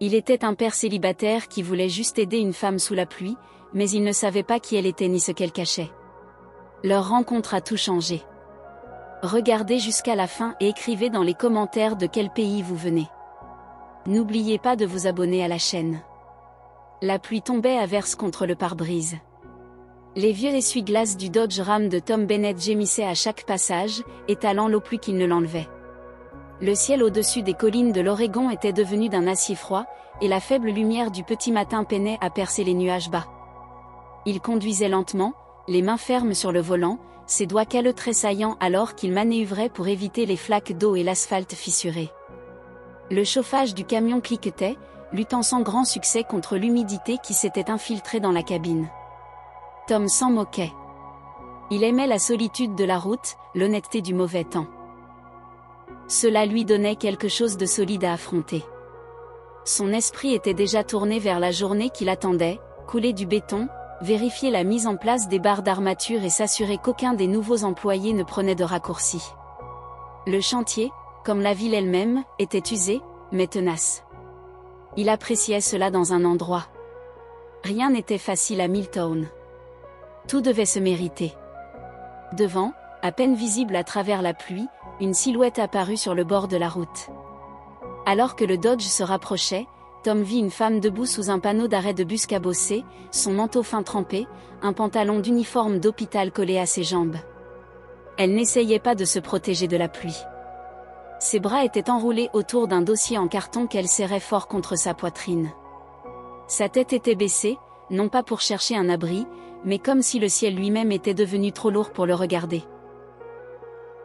Il était un père célibataire qui voulait juste aider une femme sous la pluie, mais il ne savait pas qui elle était ni ce qu'elle cachait. Leur rencontre a tout changé. Regardez jusqu'à la fin et écrivez dans les commentaires de quel pays vous venez. N'oubliez pas de vous abonner à la chaîne. La pluie tombait à verse contre le pare-brise. Les vieux essuie-glaces du Dodge Ram de Tom Bennett gémissaient à chaque passage, étalant l'eau plus qu'il ne l'enlevait. Le ciel au-dessus des collines de l'Oregon était devenu d'un acier froid, et la faible lumière du petit matin peinait à percer les nuages bas. Il conduisait lentement, les mains fermes sur le volant, ses doigts calleux tressaillant alors qu'il manœuvrait pour éviter les flaques d'eau et l'asphalte fissuré. Le chauffage du camion cliquetait, luttant sans grand succès contre l'humidité qui s'était infiltrée dans la cabine. Tom s'en moquait. Il aimait la solitude de la route, l'honnêteté du mauvais temps. Cela lui donnait quelque chose de solide à affronter. Son esprit était déjà tourné vers la journée qui l'attendait, couler du béton, vérifier la mise en place des barres d'armature et s'assurer qu'aucun des nouveaux employés ne prenait de raccourcis. Le chantier, comme la ville elle-même, était usé, mais tenace. Il appréciait cela dans un endroit. Rien n'était facile à Milltown. Tout devait se mériter. Devant, à peine visible à travers la pluie, une silhouette apparut sur le bord de la route. Alors que le Dodge se rapprochait, Tom vit une femme debout sous un panneau d'arrêt de bus cabossé, son manteau fin trempé, un pantalon d'uniforme d'hôpital collé à ses jambes. Elle n'essayait pas de se protéger de la pluie. Ses bras étaient enroulés autour d'un dossier en carton qu'elle serrait fort contre sa poitrine. Sa tête était baissée, non pas pour chercher un abri, mais comme si le ciel lui-même était devenu trop lourd pour le regarder.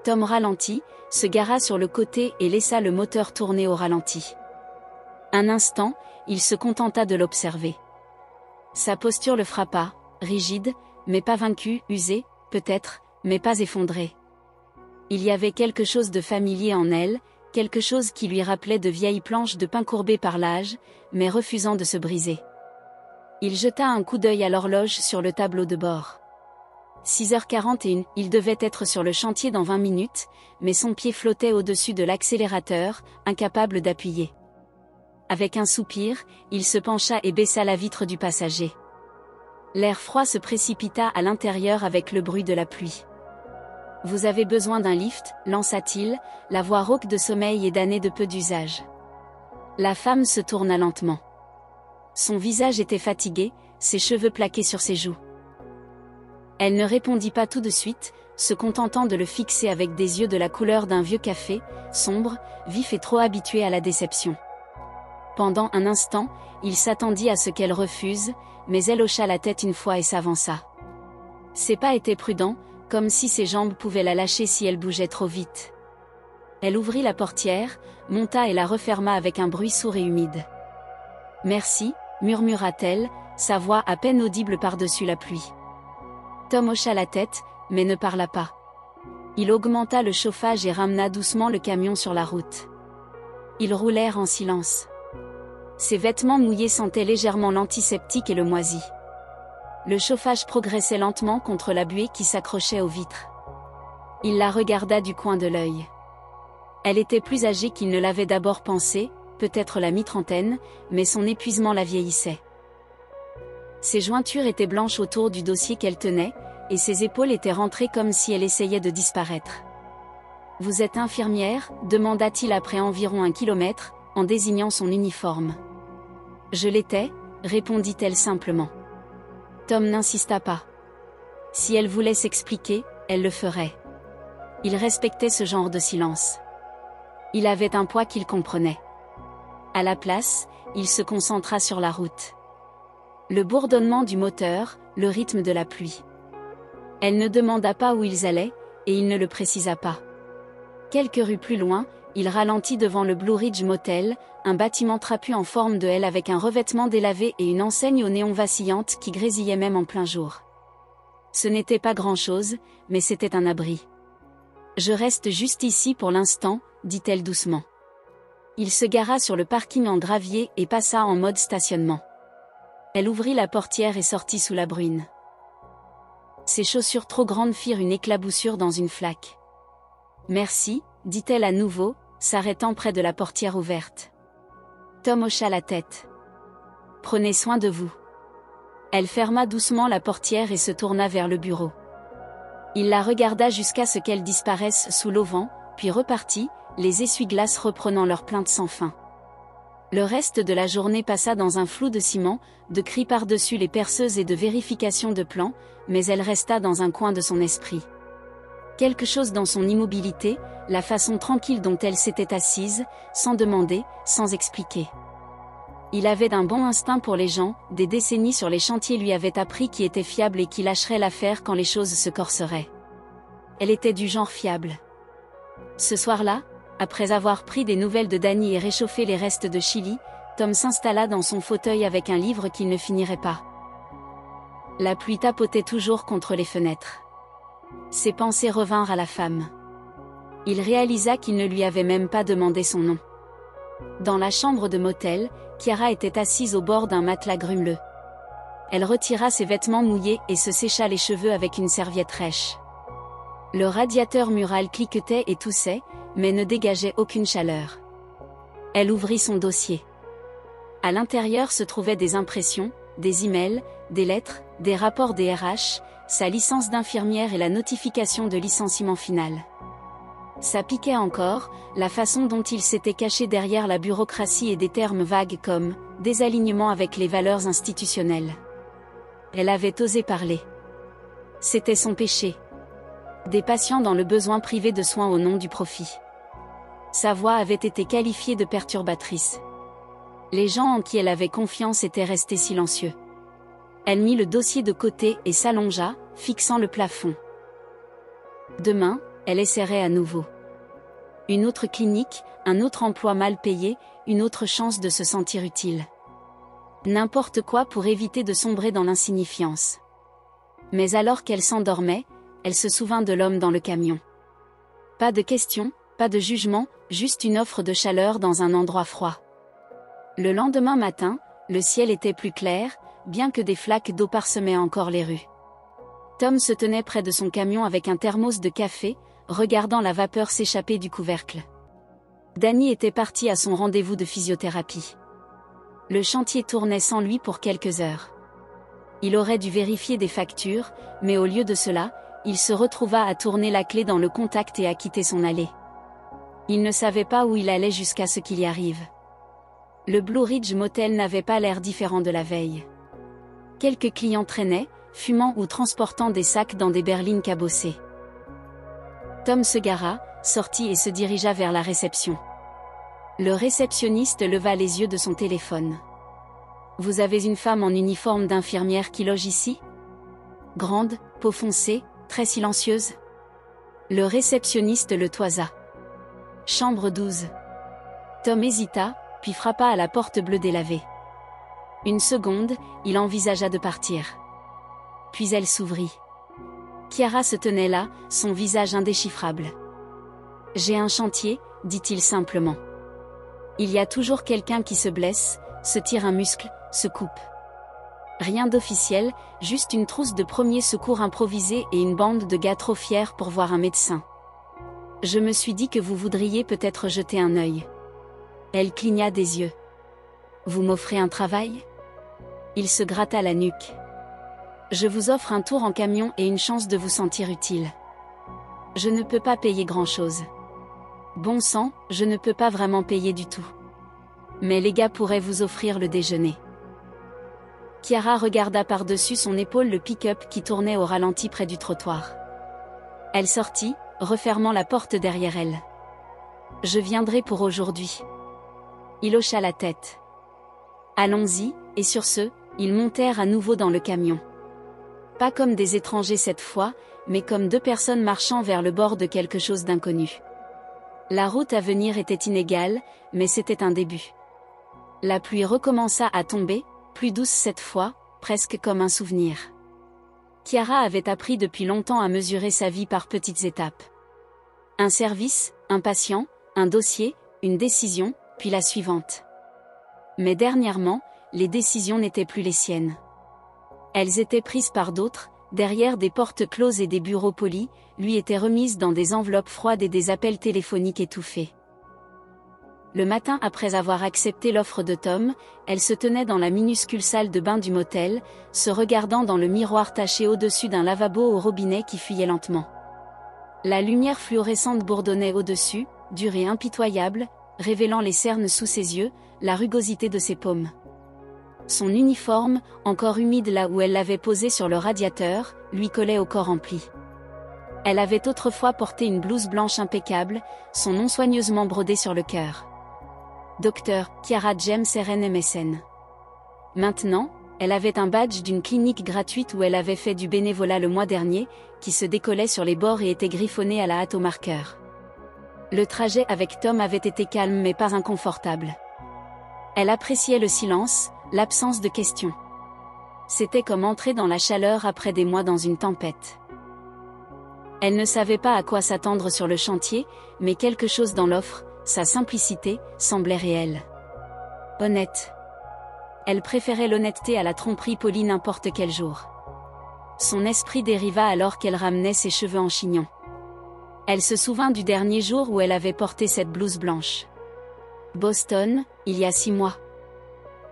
Tom ralentit, se gara sur le côté et laissa le moteur tourner au ralenti. Un instant, il se contenta de l'observer. Sa posture le frappa, rigide, mais pas vaincu, usé, peut-être, mais pas effondré. Il y avait quelque chose de familier en elle, quelque chose qui lui rappelait de vieilles planches de pin courbées par l'âge, mais refusant de se briser. Il jeta un coup d'œil à l'horloge sur le tableau de bord. 6h41, il devait être sur le chantier dans 20 minutes, mais son pied flottait au-dessus de l'accélérateur, incapable d'appuyer. Avec un soupir, il se pencha et baissa la vitre du passager. L'air froid se précipita à l'intérieur avec le bruit de la pluie. « Vous avez besoin d'un lift » lança-t-il, la voix rauque de sommeil et d'années de peu d'usage. La femme se tourna lentement. Son visage était fatigué, ses cheveux plaqués sur ses joues. Elle ne répondit pas tout de suite, se contentant de le fixer avec des yeux de la couleur d'un vieux café, sombre, vif et trop habitué à la déception. Pendant un instant, il s'attendit à ce qu'elle refuse, mais elle hocha la tête une fois et s'avança. Ses pas étaient prudents, comme si ses jambes pouvaient la lâcher si elle bougeait trop vite. Elle ouvrit la portière, monta et la referma avec un bruit sourd et humide. « Merci » murmura-t-elle, sa voix à peine audible par-dessus la pluie. Tom hocha la tête, mais ne parla pas. Il augmenta le chauffage et ramena doucement le camion sur la route. Ils roulèrent en silence. Ses vêtements mouillés sentaient légèrement l'antiseptique et le moisi. Le chauffage progressait lentement contre la buée qui s'accrochait aux vitres. Il la regarda du coin de l'œil. Elle était plus âgée qu'il ne l'avait d'abord pensé, peut-être la mi-trentaine, mais son épuisement la vieillissait. Ses jointures étaient blanches autour du dossier qu'elle tenait, et ses épaules étaient rentrées comme si elle essayait de disparaître. « Vous êtes infirmière » demanda-t-il après environ 1 kilomètre, en désignant son uniforme. « Je l'étais » répondit-elle simplement. Tom n'insista pas. Si elle voulait s'expliquer, elle le ferait. Il respectait ce genre de silence. Il avait un poids qu'il comprenait. À la place, il se concentra sur la route. Le bourdonnement du moteur, le rythme de la pluie. Elle ne demanda pas où ils allaient, et il ne le précisa pas. Quelques rues plus loin, il ralentit devant le Blue Ridge Motel, un bâtiment trapu en forme de L avec un revêtement délavé et une enseigne au néon vacillante qui grésillait même en plein jour. Ce n'était pas grand-chose, mais c'était un abri. « Je reste juste ici pour l'instant », dit-elle doucement. Il se gara sur le parking en gravier et passa en mode stationnement. Elle ouvrit la portière et sortit sous la bruine. Ses chaussures trop grandes firent une éclaboussure dans une flaque. « Merci », dit-elle à nouveau, s'arrêtant près de la portière ouverte. Tom hocha la tête. Prenez soin de vous. Elle ferma doucement la portière et se tourna vers le bureau. Il la regarda jusqu'à ce qu'elle disparaisse sous l'auvent, puis repartit, les essuie-glaces reprenant leur plainte sans fin. Le reste de la journée passa dans un flou de ciment, de cris par-dessus les perceuses et de vérification de plans, mais elle resta dans un coin de son esprit. Quelque chose dans son immobilité, la façon tranquille dont elle s'était assise, sans demander, sans expliquer. Il avait d'un bon instinct pour les gens, des décennies sur les chantiers lui avaient appris qui était fiable et qui lâcherait l'affaire quand les choses se corseraient. Elle était du genre fiable. Ce soir-là, après avoir pris des nouvelles de Danny et réchauffé les restes de chili, Tom s'installa dans son fauteuil avec un livre qu'il ne finirait pas. La pluie tapotait toujours contre les fenêtres. Ses pensées revinrent à la femme. Il réalisa qu'il ne lui avait même pas demandé son nom. Dans la chambre de motel, Chiara était assise au bord d'un matelas grumeleux. Elle retira ses vêtements mouillés et se sécha les cheveux avec une serviette rêche. Le radiateur mural cliquetait et toussait, mais ne dégageait aucune chaleur. Elle ouvrit son dossier. À l'intérieur se trouvaient des impressions, des emails, des lettres, des rapports des RH, sa licence d'infirmière et la notification de licenciement final. Ça piquait encore, la façon dont il s'était caché derrière la bureaucratie et des termes vagues comme « désalignement avec les valeurs institutionnelles ». Elle avait osé parler. C'était son péché. Des patients dans le besoin privé de soins au nom du profit. Sa voix avait été qualifiée de perturbatrice. Les gens en qui elle avait confiance étaient restés silencieux. Elle mit le dossier de côté et s'allongea, fixant le plafond. Demain, elle essaierait à nouveau. Une autre clinique, un autre emploi mal payé, une autre chance de se sentir utile. N'importe quoi pour éviter de sombrer dans l'insignifiance. Mais alors qu'elle s'endormait, elle se souvint de l'homme dans le camion. Pas de questions, pas de jugement, juste une offre de chaleur dans un endroit froid. Le lendemain matin, le ciel était plus clair, bien que des flaques d'eau parsemaient encore les rues. Tom se tenait près de son camion avec un thermos de café, regardant la vapeur s'échapper du couvercle. Danny était parti à son rendez-vous de physiothérapie. Le chantier tournait sans lui pour quelques heures. Il aurait dû vérifier des factures, mais au lieu de cela, il se retrouva à tourner la clé dans le contact et à quitter son allée. Il ne savait pas où il allait jusqu'à ce qu'il y arrive. Le Blue Ridge Motel n'avait pas l'air différent de la veille. Quelques clients traînaient, fumant ou transportant des sacs dans des berlines cabossées. Tom se gara, sortit et se dirigea vers la réception. Le réceptionniste leva les yeux de son téléphone. « Vous avez une femme en uniforme d'infirmière qui loge ici ? Grande, peau foncée, très silencieuse ?» Le réceptionniste le toisa. « Chambre 12. » Tom hésita, puis frappa à la porte bleue délavée. Une seconde, il envisagea de partir. Puis elle s'ouvrit. Chiara se tenait là, son visage indéchiffrable. « J'ai un chantier, dit-il simplement. Il y a toujours quelqu'un qui se blesse, se tire un muscle, se coupe. Rien d'officiel, juste une trousse de premiers secours improvisés et une bande de gars trop fiers pour voir un médecin. Je me suis dit que vous voudriez peut-être jeter un œil. » Elle cligna des yeux. « Vous m'offrez un travail ? » Il se gratta la nuque. « Je vous offre un tour en camion et une chance de vous sentir utile. Je ne peux pas payer grand-chose. Bon sang, je ne peux pas vraiment payer du tout. Mais les gars pourraient vous offrir le déjeuner. » Chiara regarda par-dessus son épaule le pick-up qui tournait au ralenti près du trottoir. Elle sortit, refermant la porte derrière elle. « Je viendrai pour aujourd'hui. » Il hocha la tête. « Allons-y », et sur ce, ils montèrent à nouveau dans le camion. Pas comme des étrangers cette fois, mais comme deux personnes marchant vers le bord de quelque chose d'inconnu. La route à venir était inégale, mais c'était un début. La pluie recommença à tomber, plus douce cette fois, presque comme un souvenir. Chiara avait appris depuis longtemps à mesurer sa vie par petites étapes. Un service, un patient, un dossier, une décision, puis la suivante. Mais dernièrement, les décisions n'étaient plus les siennes. Elles étaient prises par d'autres, derrière des portes closes et des bureaux polis, lui étaient remises dans des enveloppes froides et des appels téléphoniques étouffés. Le matin après avoir accepté l'offre de Tom, elle se tenait dans la minuscule salle de bain du motel, se regardant dans le miroir taché au-dessus d'un lavabo au robinet qui fuyait lentement. La lumière fluorescente bourdonnait au-dessus, dure et impitoyable, révélant les cernes sous ses yeux, la rugosité de ses paumes. Son uniforme, encore humide là où elle l'avait posé sur le radiateur, lui collait au corps empli. Elle avait autrefois porté une blouse blanche impeccable, son nom soigneusement brodé sur le cœur. Dr. Kiara James RN-MSN. Maintenant, elle avait un badge d'une clinique gratuite où elle avait fait du bénévolat le mois dernier, qui se décollait sur les bords et était griffonné à la hâte au marqueur. Le trajet avec Tom avait été calme mais pas inconfortable. Elle appréciait le silence, l'absence de questions. C'était comme entrer dans la chaleur après des mois dans une tempête. Elle ne savait pas à quoi s'attendre sur le chantier, mais quelque chose dans l'offre, sa simplicité, semblait réelle. Honnête. Elle préférait l'honnêteté à la tromperie polie n'importe quel jour. Son esprit dériva alors qu'elle ramenait ses cheveux en chignon. Elle se souvint du dernier jour où elle avait porté cette blouse blanche. Boston, il y a 6 mois.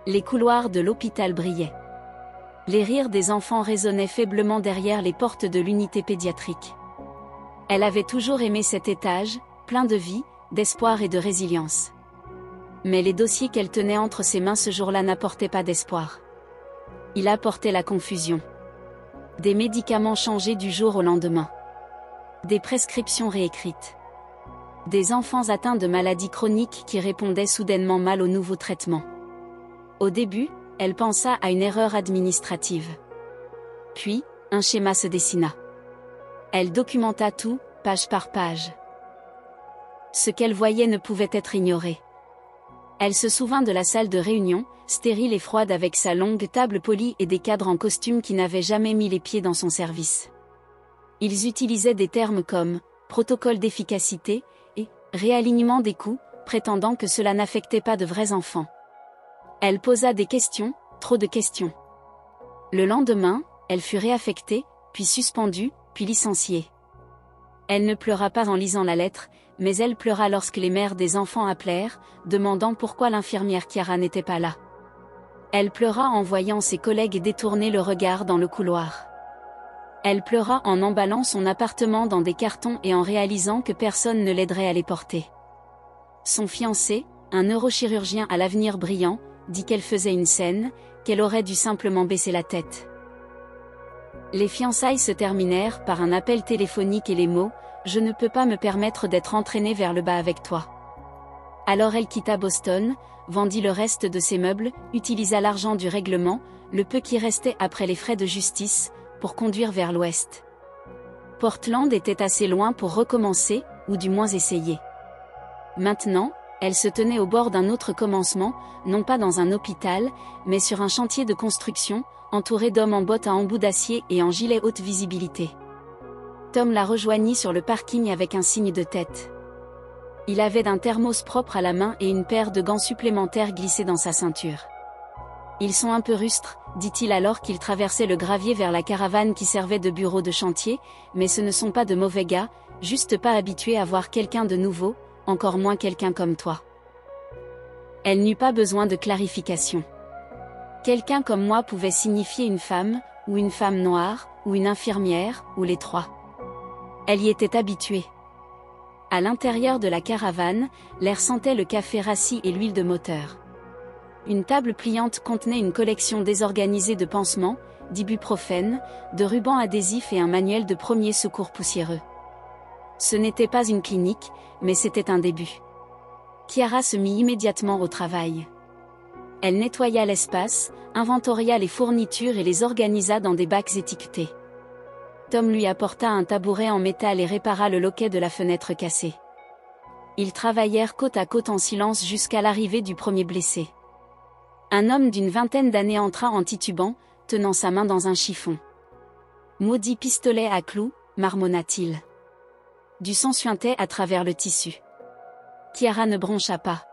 Les couloirs de l'hôpital brillaient. Les rires des enfants résonnaient faiblement derrière les portes de l'unité pédiatrique. Elle avait toujours aimé cet étage, plein de vie, d'espoir et de résilience. Mais les dossiers qu'elle tenait entre ses mains ce jour-là n'apportaient pas d'espoir. Il apportait la confusion. Des médicaments changés du jour au lendemain. Des prescriptions réécrites. Des enfants atteints de maladies chroniques qui répondaient soudainement mal aux nouveaux traitements. Au début, elle pensa à une erreur administrative. Puis, un schéma se dessina. Elle documenta tout, page par page. Ce qu'elle voyait ne pouvait être ignoré. Elle se souvint de la salle de réunion, stérile et froide avec sa longue table polie et des cadres en costume qui n'avaient jamais mis les pieds dans son service. Ils utilisaient des termes comme « protocole d'efficacité » et « réalignement des coûts », prétendant que cela n'affectait pas de vrais enfants. Elle posa des questions, trop de questions. Le lendemain, elle fut réaffectée, puis suspendue, puis licenciée. Elle ne pleura pas en lisant la lettre, mais elle pleura lorsque les mères des enfants appelèrent, demandant pourquoi l'infirmière Kiara n'était pas là. Elle pleura en voyant ses collègues détourner le regard dans le couloir. Elle pleura en emballant son appartement dans des cartons et en réalisant que personne ne l'aiderait à les porter. Son fiancé, un neurochirurgien à l'avenir brillant, dit qu'elle faisait une scène, qu'elle aurait dû simplement baisser la tête. Les fiançailles se terminèrent par un appel téléphonique et les mots « Je ne peux pas me permettre d'être entraînée vers le bas avec toi ». Alors elle quitta Boston, vendit le reste de ses meubles, utilisa l'argent du règlement, le peu qui restait après les frais de justice, pour conduire vers l'ouest. Portland était assez loin pour recommencer, ou du moins essayer. Maintenant, elle se tenait au bord d'un autre commencement, non pas dans un hôpital, mais sur un chantier de construction, entourée d'hommes en bottes à embouts d'acier et en gilet haute visibilité. Tom la rejoignit sur le parking avec un signe de tête. Il avait un thermos propre à la main et une paire de gants supplémentaires glissés dans sa ceinture. « Ils sont un peu rustres », dit-il alors qu'il traversait le gravier vers la caravane qui servait de bureau de chantier, mais ce ne sont pas de mauvais gars, juste pas habitués à voir quelqu'un de nouveau, encore moins quelqu'un comme toi. Elle n'eut pas besoin de clarification. Quelqu'un comme moi pouvait signifier une femme, ou une femme noire, ou une infirmière, ou les trois. Elle y était habituée. À l'intérieur de la caravane, l'air sentait le café rassis et l'huile de moteur. Une table pliante contenait une collection désorganisée de pansements, d'ibuprofène, de rubans adhésifs et un manuel de premiers secours poussiéreux. Ce n'était pas une clinique, mais c'était un début. Kiara se mit immédiatement au travail. Elle nettoya l'espace, inventoria les fournitures et les organisa dans des bacs étiquetés. Tom lui apporta un tabouret en métal et répara le loquet de la fenêtre cassée. Ils travaillèrent côte à côte en silence jusqu'à l'arrivée du premier blessé. Un homme d'une vingtaine d'années entra en titubant, tenant sa main dans un chiffon. « Maudit pistolet à clous », marmonna-t-il. Du sang suintait à travers le tissu. Kiara ne broncha pas.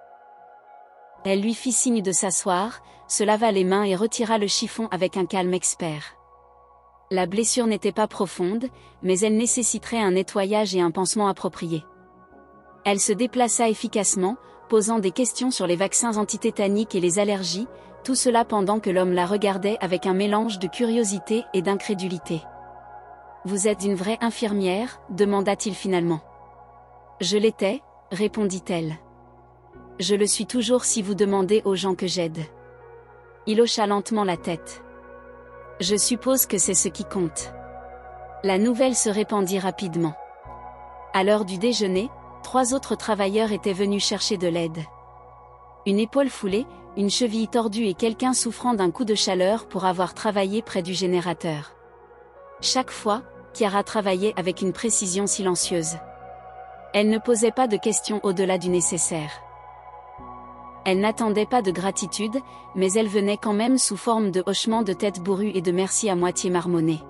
Elle lui fit signe de s'asseoir, se lava les mains et retira le chiffon avec un calme expert. La blessure n'était pas profonde, mais elle nécessiterait un nettoyage et un pansement approprié. Elle se déplaça efficacement, posant des questions sur les vaccins antitétaniques et les allergies, tout cela pendant que l'homme la regardait avec un mélange de curiosité et d'incrédulité. « Vous êtes une vraie infirmière ?» demanda-t-il finalement. « Je l'étais », répondit-elle. « Je le suis toujours si vous demandez aux gens que j'aide. » Il hocha lentement la tête. « Je suppose que c'est ce qui compte. » La nouvelle se répandit rapidement. À l'heure du déjeuner, 3 autres travailleurs étaient venus chercher de l'aide. Une épaule foulée, une cheville tordue et quelqu'un souffrant d'un coup de chaleur pour avoir travaillé près du générateur. Chaque fois, Chiara travaillait avec une précision silencieuse. Elle ne posait pas de questions au-delà du nécessaire. Elle n'attendait pas de gratitude, mais elle venait quand même sous forme de hochements de tête bourrus et de merci à moitié marmonnés.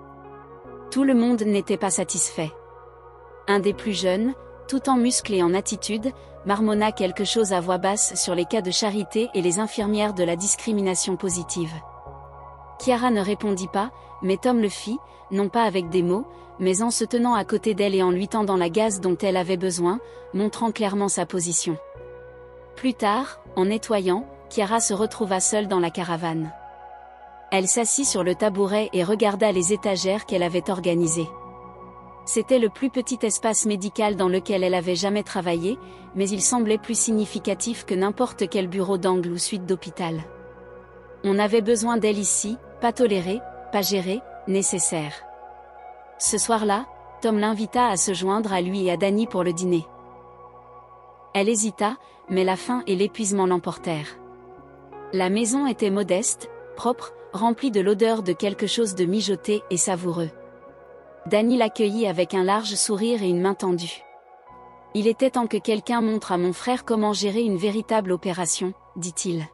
Tout le monde n'était pas satisfait. Un des plus jeunes, tout en muscles et en attitude, marmonna quelque chose à voix basse sur les cas de charité et les infirmières de la discrimination positive. Chiara ne répondit pas, mais Tom le fit, non pas avec des mots, mais en se tenant à côté d'elle et en lui tendant la gaze dont elle avait besoin, montrant clairement sa position. Plus tard, en nettoyant, Chiara se retrouva seule dans la caravane. Elle s'assit sur le tabouret et regarda les étagères qu'elle avait organisées. C'était le plus petit espace médical dans lequel elle avait jamais travaillé, mais il semblait plus significatif que n'importe quel bureau d'angle ou suite d'hôpital. On avait besoin d'elle ici, pas tolérée, pas gérée, nécessaire. Ce soir-là, Tom l'invita à se joindre à lui et à Danny pour le dîner. Elle hésita, mais la faim et l'épuisement l'emportèrent. La maison était modeste, propre, remplie de l'odeur de quelque chose de mijoté et savoureux. Danny l'accueillit avec un large sourire et une main tendue. « Il était temps que quelqu'un montre à mon frère comment gérer une véritable opération, » dit-il.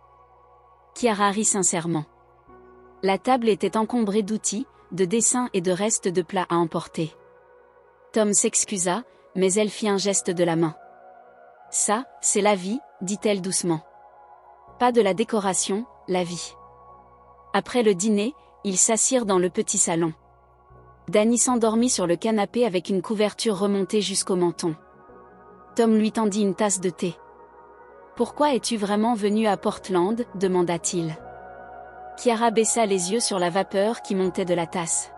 Chiara rit sincèrement. La table était encombrée d'outils, de dessins et de restes de plats à emporter. Tom s'excusa, mais elle fit un geste de la main. « Ça, c'est la vie, » dit-elle doucement. « Pas de la décoration, la vie. » Après le dîner, ils s'assirent dans le petit salon. Danny s'endormit sur le canapé avec une couverture remontée jusqu'au menton. Tom lui tendit une tasse de thé. « Pourquoi es-tu vraiment venu à Portland ?» demanda-t-il. Chiara baissa les yeux sur la vapeur qui montait de la tasse.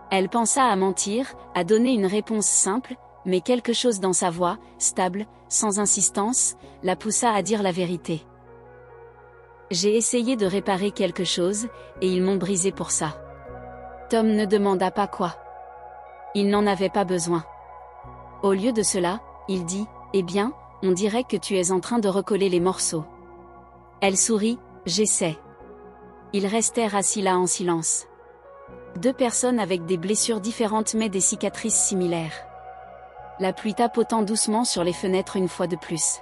Elle pensa à mentir, à donner une réponse simple, mais quelque chose dans sa voix, stable, sans insistance, la poussa à dire la vérité. « J'ai essayé de réparer quelque chose, et ils m'ont brisé pour ça. » Tom ne demanda pas quoi. Il n'en avait pas besoin. Au lieu de cela, il dit, « Eh bien, on dirait que tu es en train de recoller les morceaux. » Elle sourit, « J'essaie. » Ils restèrent assis là en silence. 2 personnes avec des blessures différentes mais des cicatrices similaires. La pluie tapotant doucement sur les fenêtres une fois de plus.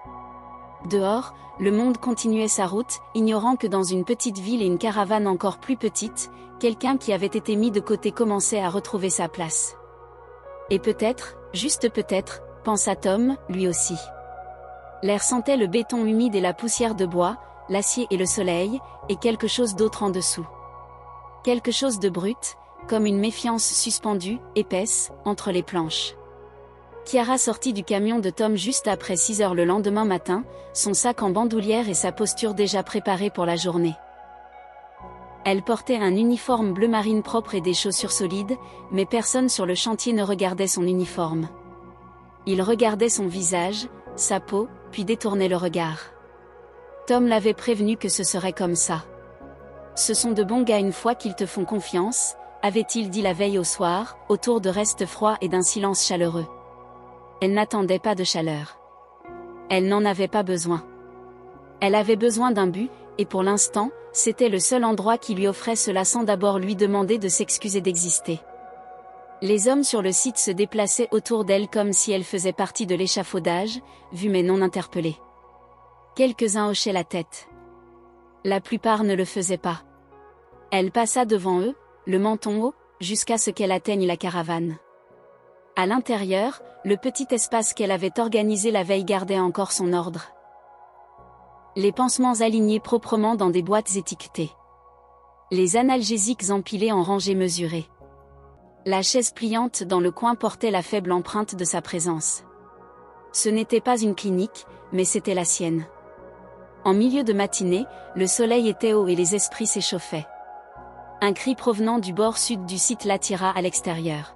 Dehors, le monde continuait sa route, ignorant que dans une petite ville et une caravane encore plus petite, quelqu'un qui avait été mis de côté commençait à retrouver sa place. Et peut-être, juste peut-être, pensa Tom, lui aussi. L'air sentait le béton humide et la poussière de bois, l'acier et le soleil, et quelque chose d'autre en dessous. Quelque chose de brut, comme une méfiance suspendue, épaisse, entre les planches. Chiara sortit du camion de Tom juste après 6 heures le lendemain matin, son sac en bandoulière et sa posture déjà préparée pour la journée. Elle portait un uniforme bleu marine propre et des chaussures solides, mais personne sur le chantier ne regardait son uniforme. Il regardait son visage, sa peau, puis détournait le regard. Tom l'avait prévenu que ce serait comme ça. « Ce sont de bons gars une fois qu'ils te font confiance », avait-il dit la veille au soir, autour de restes froids et d'un silence chaleureux. Elle n'attendait pas de chaleur. Elle n'en avait pas besoin. Elle avait besoin d'un but, et pour l'instant, c'était le seul endroit qui lui offrait cela sans d'abord lui demander de s'excuser d'exister. Les hommes sur le site se déplaçaient autour d'elle comme si elle faisait partie de l'échafaudage, vue mais non interpellée. Quelques-uns hochaient la tête. La plupart ne le faisaient pas. Elle passa devant eux, le menton haut, jusqu'à ce qu'elle atteigne la caravane. À l'intérieur, le petit espace qu'elle avait organisé la veille gardait encore son ordre. Les pansements alignés proprement dans des boîtes étiquetées. Les analgésiques empilés en rangées mesurées. La chaise pliante dans le coin portait la faible empreinte de sa présence. Ce n'était pas une clinique, mais c'était la sienne. En milieu de matinée, le soleil était haut et les esprits s'échauffaient. Un cri provenant du bord sud du site l'attira à l'extérieur.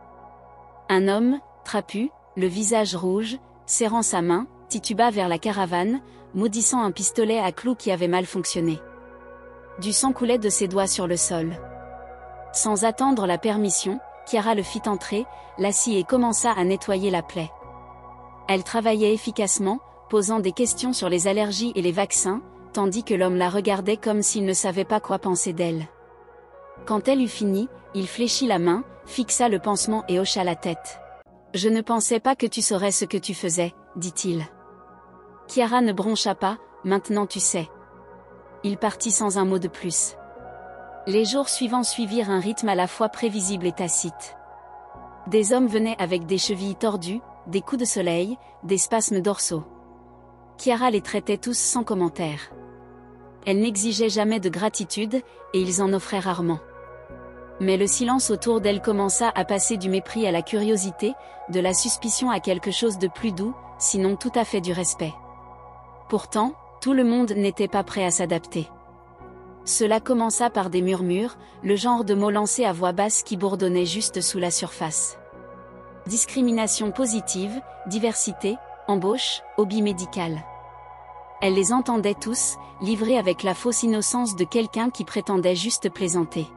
Un homme, trapu, le visage rouge, serrant sa main, tituba vers la caravane, maudissant un pistolet à clous qui avait mal fonctionné. Du sang coulait de ses doigts sur le sol. Sans attendre la permission, Chiara le fit entrer, l'assit et commença à nettoyer la plaie. Elle travaillait efficacement, posant des questions sur les allergies et les vaccins, tandis que l'homme la regardait comme s'il ne savait pas quoi penser d'elle. Quand elle eut fini, il fléchit la main, fixa le pansement et hocha la tête. « Je ne pensais pas que tu saurais ce que tu faisais, dit-il. » Chiara ne broncha pas, « Maintenant tu sais. » Il partit sans un mot de plus. Les jours suivants suivirent un rythme à la fois prévisible et tacite. Des hommes venaient avec des chevilles tordues, des coups de soleil, des spasmes dorsaux. Chiara les traitait tous sans commentaire. Elle n'exigeait jamais de gratitude, et ils en offraient rarement. Mais le silence autour d'elle commença à passer du mépris à la curiosité, de la suspicion à quelque chose de plus doux, sinon tout à fait du respect. Pourtant, tout le monde n'était pas prêt à s'adapter. Cela commença par des murmures, le genre de mots lancés à voix basse qui bourdonnaient juste sous la surface. Discrimination positive, diversité, embauche, hobby médical. Elle les entendait tous, livrés avec la fausse innocence de quelqu'un qui prétendait juste plaisanter.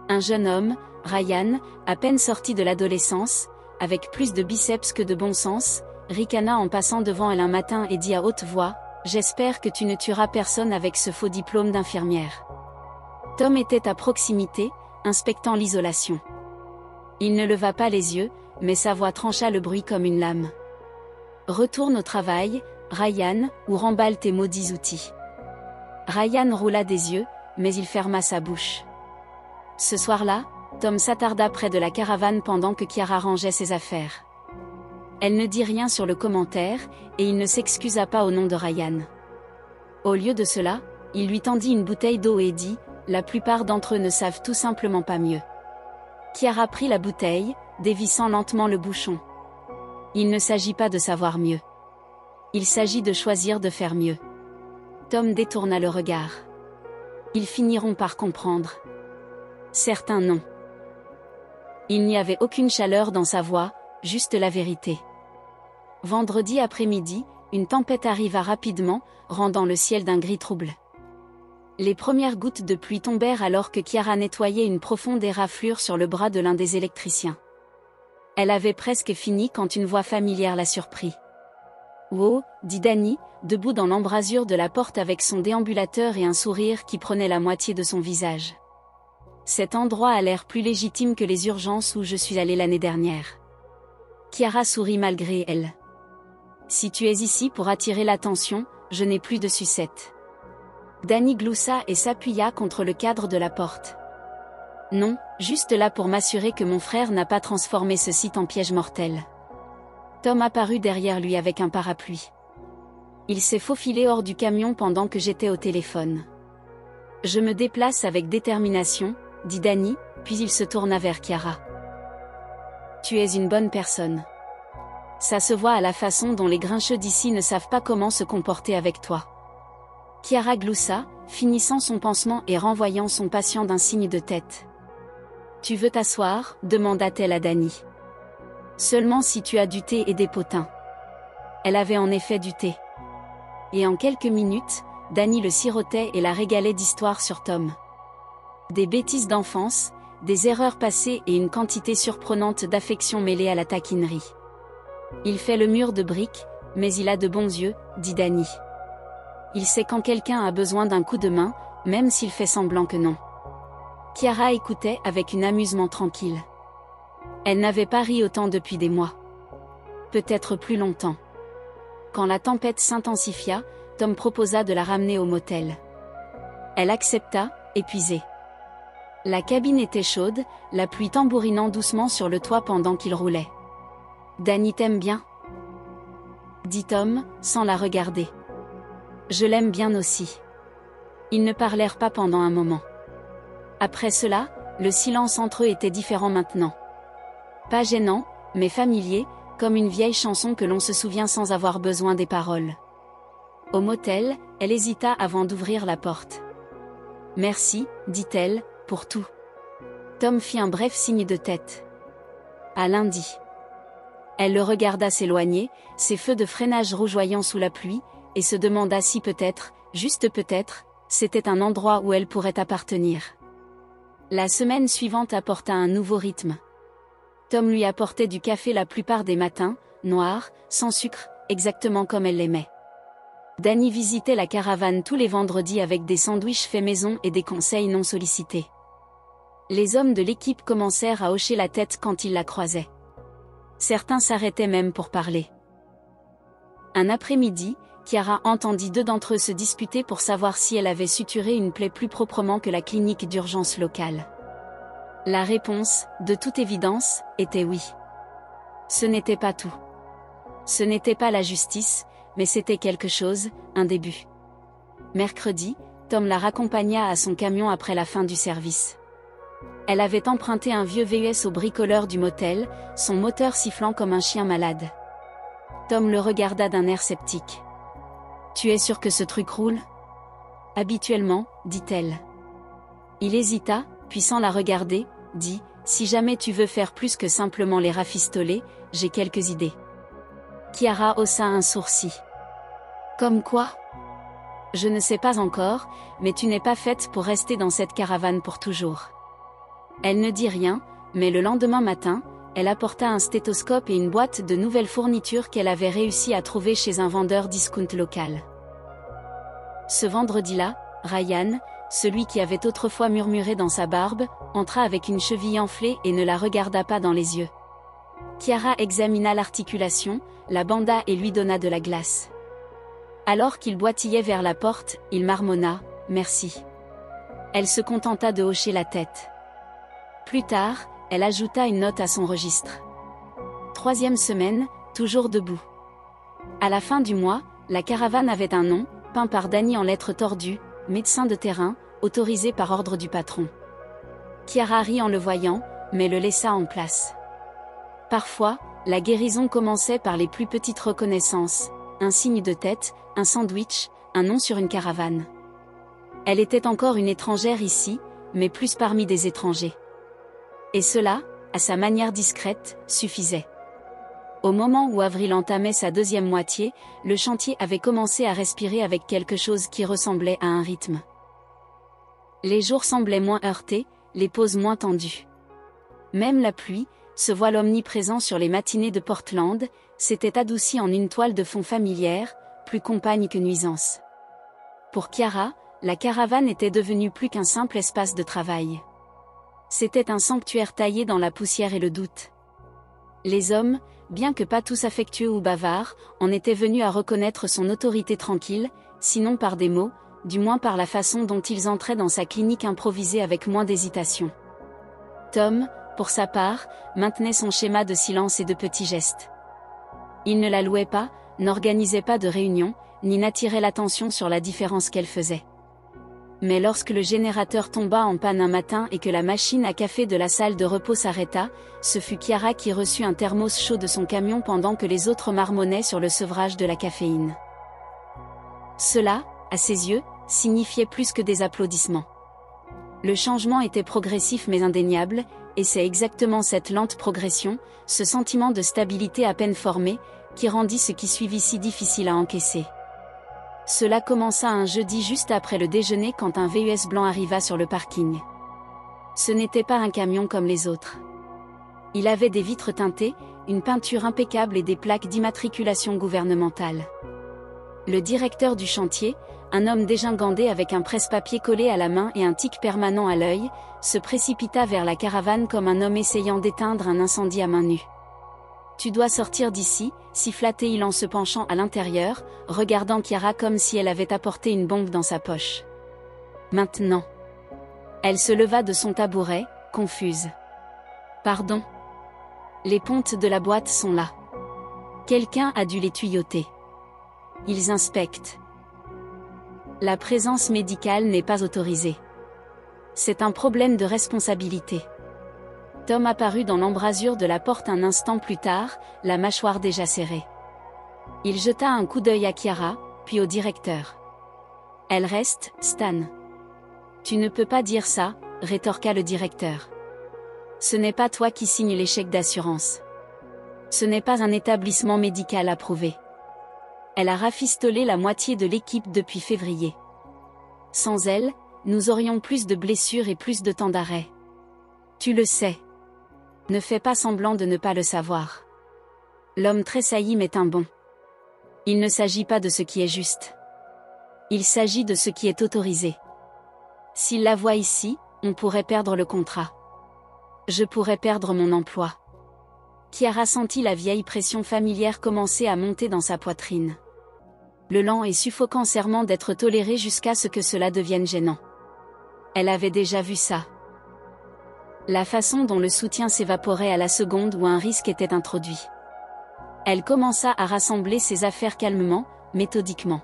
Un jeune homme, Ryan, à peine sorti de l'adolescence, avec plus de biceps que de bon sens, ricana en passant devant elle un matin et dit à haute voix, « J'espère que tu ne tueras personne avec ce faux diplôme d'infirmière. » Tom était à proximité, inspectant l'isolation. Il ne leva pas les yeux, mais sa voix trancha le bruit comme une lame. « Retourne au travail, Ryan, ou remballe tes maudits outils. » Ryan roula des yeux, mais il ferma sa bouche. Ce soir-là, Tom s'attarda près de la caravane pendant que Chiara rangeait ses affaires. Elle ne dit rien sur le commentaire, et il ne s'excusa pas au nom de Ryan. Au lieu de cela, il lui tendit une bouteille d'eau et dit, « La plupart d'entre eux ne savent tout simplement pas mieux. » Chiara prit la bouteille, dévissant lentement le bouchon. Il ne s'agit pas de savoir mieux. Il s'agit de choisir de faire mieux. Tom détourna le regard. Ils finiront par comprendre. Certains non. Il n'y avait aucune chaleur dans sa voix, juste la vérité. Vendredi après-midi, une tempête arriva rapidement, rendant le ciel d'un gris trouble. Les premières gouttes de pluie tombèrent alors que Chiara nettoyait une profonde éraflure sur le bras de l'un des électriciens. Elle avait presque fini quand une voix familière la surprit. « Wow » dit Danny, debout dans l'embrasure de la porte avec son déambulateur et un sourire qui prenait la moitié de son visage. Cet endroit a l'air plus légitime que les urgences où je suis allée l'année dernière. Chiara sourit malgré elle. Si tu es ici pour attirer l'attention, je n'ai plus de sucette. Danny gloussa et s'appuya contre le cadre de la porte. Non, juste là pour m'assurer que mon frère n'a pas transformé ce site en piège mortel. Tom apparut derrière lui avec un parapluie. Il s'est faufilé hors du camion pendant que j'étais au téléphone. Je me déplace avec détermination, dit Danny, puis il se tourna vers Chiara. Tu es une bonne personne. Ça se voit à la façon dont les grincheux d'ici ne savent pas comment se comporter avec toi. Chiara gloussa, finissant son pansement et renvoyant son patient d'un signe de tête. Tu veux t'asseoir, demanda-t-elle à Danny. Seulement si tu as du thé et des potins. Elle avait en effet du thé. Et en quelques minutes, Danny le sirotait et la régalait d'histoires sur Tom. Des bêtises d'enfance, des erreurs passées et une quantité surprenante d'affection mêlée à la taquinerie. Il fait le mur de briques, mais il a de bons yeux, dit Danny. Il sait quand quelqu'un a besoin d'un coup de main, même s'il fait semblant que non. Chiara écoutait avec un amusement tranquille. Elle n'avait pas ri autant depuis des mois. Peut-être plus longtemps. Quand la tempête s'intensifia, Tom proposa de la ramener au motel. Elle accepta, épuisée. La cabine était chaude, la pluie tambourinant doucement sur le toit pendant qu'il roulait. « Danny t'aime bien ?» dit Tom, sans la regarder. « Je l'aime bien aussi. » Ils ne parlèrent pas pendant un moment. Après cela, le silence entre eux était différent maintenant. Pas gênant, mais familier, comme une vieille chanson que l'on se souvient sans avoir besoin des paroles. Au motel, elle hésita avant d'ouvrir la porte. « Merci, dit-elle, pour tout. » Tom fit un bref signe de tête. « À lundi. » Elle le regarda s'éloigner, ses feux de freinage rougeoyant sous la pluie, et se demanda si peut-être, juste peut-être, c'était un endroit où elle pourrait appartenir. La semaine suivante apporta un nouveau rythme. Tom lui apportait du café la plupart des matins, noir, sans sucre, exactement comme elle l'aimait. Danny visitait la caravane tous les vendredis avec des sandwichs faits maison et des conseils non sollicités. Les hommes de l'équipe commencèrent à hocher la tête quand ils la croisaient. Certains s'arrêtaient même pour parler. Un après-midi, Chiara entendit deux d'entre eux se disputer pour savoir si elle avait suturé une plaie plus proprement que la clinique d'urgence locale. La réponse, de toute évidence, était oui. Ce n'était pas tout. Ce n'était pas la justice, mais c'était quelque chose, un début. Mercredi, Tom la raccompagna à son camion après la fin du service. Elle avait emprunté un vieux VUS au bricoleur du motel, son moteur sifflant comme un chien malade. Tom le regarda d'un air sceptique. « Tu es sûr que ce truc roule ? » « Habituellement, dit-elle. Il hésita, puis sans la regarder, dit « Si jamais tu veux faire plus que simplement les rafistoler, j'ai quelques idées. » Chiara haussa un sourcil. « Comme quoi ? » « Je ne sais pas encore, mais tu n'es pas faite pour rester dans cette caravane pour toujours. » Elle ne dit rien, mais le lendemain matin, elle apporta un stéthoscope et une boîte de nouvelles fournitures qu'elle avait réussi à trouver chez un vendeur discount local. Ce vendredi-là, Ryan, celui qui avait autrefois murmuré dans sa barbe, entra avec une cheville enflée et ne la regarda pas dans les yeux. Chiara examina l'articulation, la banda et lui donna de la glace. Alors qu'il boitillait vers la porte, il marmonna « Merci ». Elle se contenta de hocher la tête. Plus tard, elle ajouta une note à son registre. 3e semaine, toujours debout. À la fin du mois, la caravane avait un nom, peint par Danny en lettres tordues, médecin de terrain, autorisé par ordre du patron. Chiara rit en le voyant, mais le laissa en place. Parfois, la guérison commençait par les plus petites reconnaissances, un signe de tête, un sandwich, un nom sur une caravane. Elle était encore une étrangère ici, mais plus parmi des étrangers. Et cela, à sa manière discrète, suffisait. Au moment où Avril entamait sa deuxième moitié, le chantier avait commencé à respirer avec quelque chose qui ressemblait à un rythme. Les jours semblaient moins heurtés, les pauses moins tendues. Même la pluie, ce voile omniprésent sur les matinées de Portland, s'était adouci en une toile de fond familière, plus compagne que nuisance. Pour Chiara, la caravane était devenue plus qu'un simple espace de travail. C'était un sanctuaire taillé dans la poussière et le doute. Les hommes, bien que pas tous affectueux ou bavards, en étaient venus à reconnaître son autorité tranquille, sinon par des mots, du moins par la façon dont ils entraient dans sa clinique improvisée avec moins d'hésitation. Tom, pour sa part, maintenait son schéma de silence et de petits gestes. Il ne la louait pas, n'organisait pas de réunion, ni n'attirait l'attention sur la différence qu'elle faisait. Mais lorsque le générateur tomba en panne un matin et que la machine à café de la salle de repos s'arrêta, ce fut Chiara qui reçut un thermos chaud de son camion pendant que les autres marmonnaient sur le sevrage de la caféine. Cela, à ses yeux, signifiait plus que des applaudissements. Le changement était progressif mais indéniable, et c'est exactement cette lente progression, ce sentiment de stabilité à peine formé, qui rendit ce qui suivit si difficile à encaisser. Cela commença un jeudi juste après le déjeuner quand un VUS blanc arriva sur le parking. Ce n'était pas un camion comme les autres. Il avait des vitres teintées, une peinture impeccable et des plaques d'immatriculation gouvernementale. Le directeur du chantier, un homme dégingandé avec un presse-papier collé à la main et un tic permanent à l'œil, se précipita vers la caravane comme un homme essayant d'éteindre un incendie à main nue. « Tu dois sortir d'ici », siffla-t-il en se penchant à l'intérieur, regardant Chiara comme si elle avait apporté une bombe dans sa poche. « Maintenant ». Elle se leva de son tabouret, confuse. « Pardon ? Les pontes de la boîte sont là. Quelqu'un a dû les tuyauter. Ils inspectent. La présence médicale n'est pas autorisée. C'est un problème de responsabilité. Tom apparut dans l'embrasure de la porte un instant plus tard, la mâchoire déjà serrée. Il jeta un coup d'œil à Kiara, puis au directeur. « Elle reste, Stan. »« Tu ne peux pas dire ça, » rétorqua le directeur. « Ce n'est pas toi qui signes les chèques d'assurance. Ce n'est pas un établissement médical approuvé. Elle a rafistolé la moitié de l'équipe depuis février. Sans elle, nous aurions plus de blessures et plus de temps d'arrêt. Tu le sais. Ne fais pas semblant de ne pas le savoir. » L'homme tressaillit met un bond. Il ne s'agit pas de ce qui est juste. Il s'agit de ce qui est autorisé. S'il la voit ici, on pourrait perdre le contrat. Je pourrais perdre mon emploi. Kiara sentit la vieille pression familière commencer à monter dans sa poitrine. Le lent et suffocant serment d'être toléré jusqu'à ce que cela devienne gênant. Elle avait déjà vu ça. La façon dont le soutien s'évaporait à la seconde où un risque était introduit. Elle commença à rassembler ses affaires calmement, méthodiquement.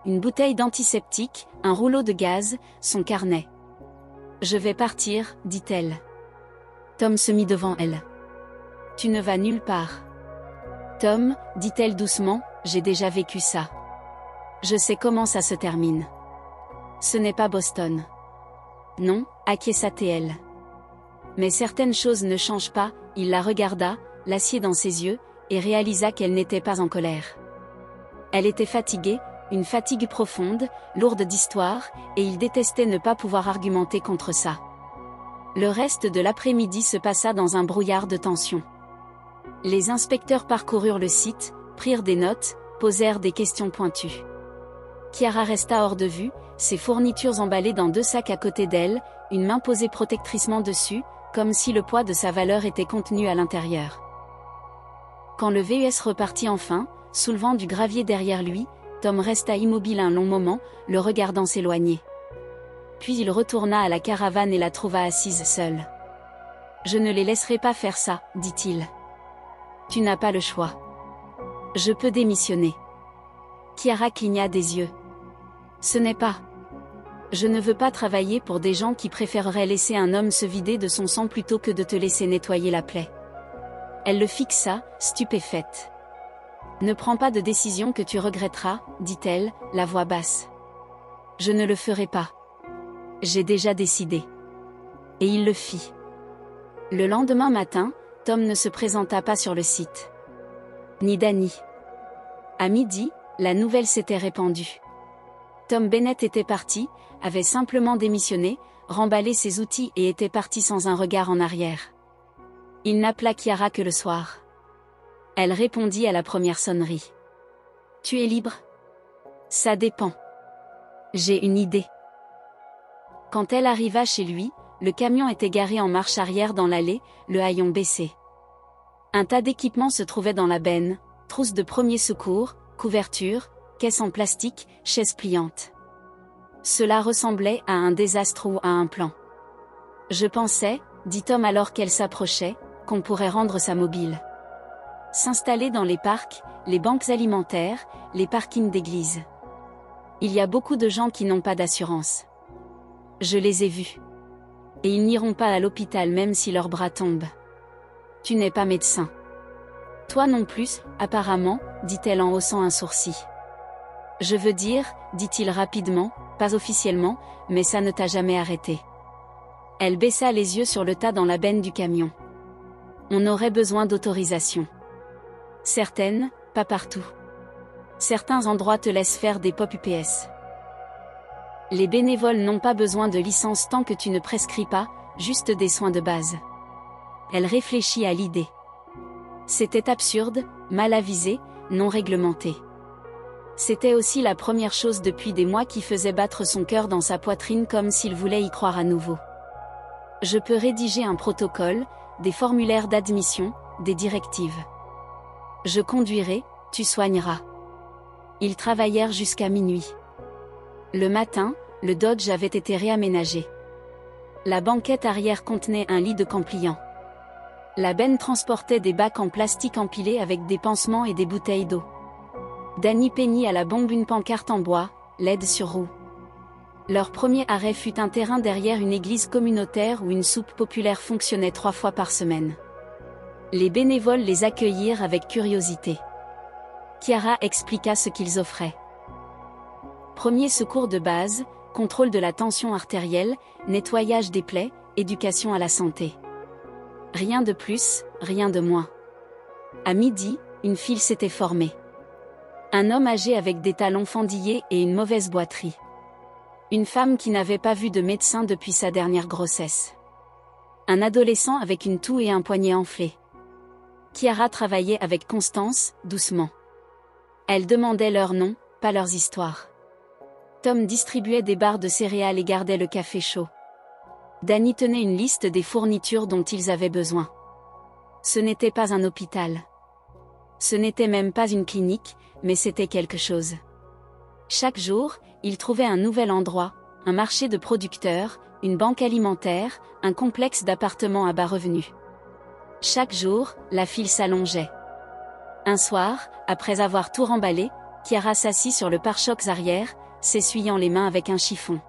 Une bouteille d'antiseptique, un rouleau de gaz, son carnet. « Je vais partir, dit-elle. Tom se mit devant elle. « Tu ne vas nulle part. »« Tom, dit-elle doucement, j'ai déjà vécu ça. Je sais comment ça se termine. Ce n'est pas Boston. »« Non, acquiesça-t-elle. » Mais certaines choses ne changent pas, il la regarda, l'acier dans ses yeux, et réalisa qu'elle n'était pas en colère. Elle était fatiguée, une fatigue profonde, lourde d'histoire, et il détestait ne pas pouvoir argumenter contre ça. Le reste de l'après-midi se passa dans un brouillard de tension. Les inspecteurs parcoururent le site, prirent des notes, posèrent des questions pointues. Kiara resta hors de vue, ses fournitures emballées dans 2 sacs à côté d'elle, une main posée protectriquement dessus, comme si le poids de sa valeur était contenu à l'intérieur. Quand le VUS repartit enfin, soulevant du gravier derrière lui, Tom resta immobile un long moment, le regardant s'éloigner. Puis il retourna à la caravane et la trouva assise seule. « Je ne les laisserai pas faire ça, dit-il. Tu n'as pas le choix. Je peux démissionner. » Kiara cligna des yeux. « Ce n'est pas. Je ne veux pas travailler pour des gens qui préféreraient laisser un homme se vider de son sang plutôt que de te laisser nettoyer la plaie. » Elle le fixa, stupéfaite. « Ne prends pas de décision que tu regretteras, dit-elle, la voix basse. Je ne le ferai pas. J'ai déjà décidé. » Et il le fit. Le lendemain matin, Tom ne se présenta pas sur le site. Ni Danny. À midi, la nouvelle s'était répandue. Tom Bennett était parti, avait simplement démissionné, remballé ses outils et était parti sans un regard en arrière. Il n'appela Kiara que le soir. Elle répondit à la première sonnerie. « Tu es libre ? » ?»« Ça dépend. J'ai une idée. » Quand elle arriva chez lui, le camion était garé en marche arrière dans l'allée, le haillon baissé. Un tas d'équipements se trouvait dans la benne, trousse de premiers secours, couverture, caisse en plastique, chaise pliante. Cela ressemblait à un désastre ou à un plan. « Je pensais, dit Tom alors qu'elle s'approchait, qu'on pourrait rendre ça mobile. S'installer dans les parcs, les banques alimentaires, les parkings d'églises. Il y a beaucoup de gens qui n'ont pas d'assurance. Je les ai vus. Et ils n'iront pas à l'hôpital même si leurs bras tombent. Tu n'es pas médecin. Toi non plus, apparemment, dit-elle en haussant un sourcil. Je veux dire, dit-il rapidement, pas officiellement, mais ça ne t'a jamais arrêté. Elle baissa les yeux sur le tas dans la benne du camion. On aurait besoin d'autorisation. Certaines, pas partout. Certains endroits te laissent faire des pop UPS. Les bénévoles n'ont pas besoin de licence tant que tu ne prescris pas, juste des soins de base. Elle réfléchit à l'idée. C'était absurde, mal avisé, non réglementé. C'était aussi la première chose depuis des mois qui faisait battre son cœur dans sa poitrine comme s'il voulait y croire à nouveau. Je peux rédiger un protocole, des formulaires d'admission, des directives. Je conduirai, tu soigneras. Ils travaillèrent jusqu'à minuit. Le matin, le Dodge avait été réaménagé. La banquette arrière contenait un lit de camp pliant. La benne transportait des bacs en plastique empilés avec des pansements et des bouteilles d'eau. Danny peignit à la bombe une pancarte en bois, LED sur roue. Leur premier arrêt fut un terrain derrière une église communautaire où une soupe populaire fonctionnait 3 fois par semaine. Les bénévoles les accueillirent avec curiosité. Chiara expliqua ce qu'ils offraient. Premier secours de base, contrôle de la tension artérielle, nettoyage des plaies, éducation à la santé. Rien de plus, rien de moins. À midi, une file s'était formée. Un homme âgé avec des talons fendillés et une mauvaise boiterie. Une femme qui n'avait pas vu de médecin depuis sa dernière grossesse. Un adolescent avec une toux et un poignet enflé. Chiara travaillait avec constance, doucement. Elle demandait leurs noms, pas leurs histoires. Tom distribuait des barres de céréales et gardait le café chaud. Danny tenait une liste des fournitures dont ils avaient besoin. Ce n'était pas un hôpital. Ce n'était même pas une clinique, mais c'était quelque chose. Chaque jour, ils trouvaient un nouvel endroit, un marché de producteurs, une banque alimentaire, un complexe d'appartements à bas revenus. Chaque jour, la file s'allongeait. Un soir, après avoir tout remballé, Chiara s'assit sur le pare-chocs arrière, s'essuyant les mains avec un chiffon.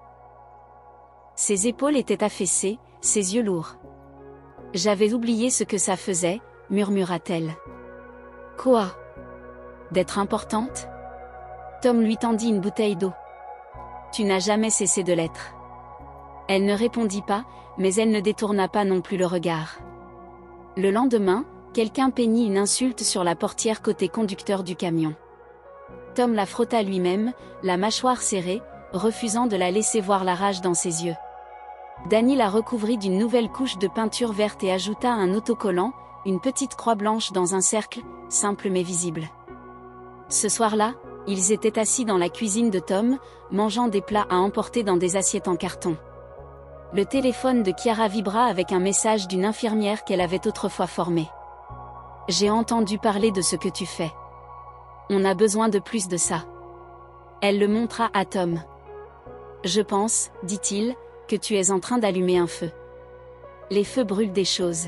Ses épaules étaient affaissées, ses yeux lourds. « J'avais oublié ce que ça faisait », murmura-t-elle. « Quoi ? D'être importante ?» Tom lui tendit une bouteille d'eau. « Tu n'as jamais cessé de l'être. » Elle ne répondit pas, mais elle ne détourna pas non plus le regard. Le lendemain, quelqu'un peignit une insulte sur la portière côté conducteur du camion. Tom la frotta lui-même, la mâchoire serrée, refusant de la laisser voir la rage dans ses yeux. Danny la recouvrit d'une nouvelle couche de peinture verte et ajouta un autocollant, une petite croix blanche dans un cercle, simple mais visible. Ce soir-là, ils étaient assis dans la cuisine de Tom, mangeant des plats à emporter dans des assiettes en carton. Le téléphone de Chiara vibra avec un message d'une infirmière qu'elle avait autrefois formée. « J'ai entendu parler de ce que tu fais. On a besoin de plus de ça. » Elle le montra à Tom. « Je pense, dit-il, que tu es en train d'allumer un feu. Les feux brûlent des choses.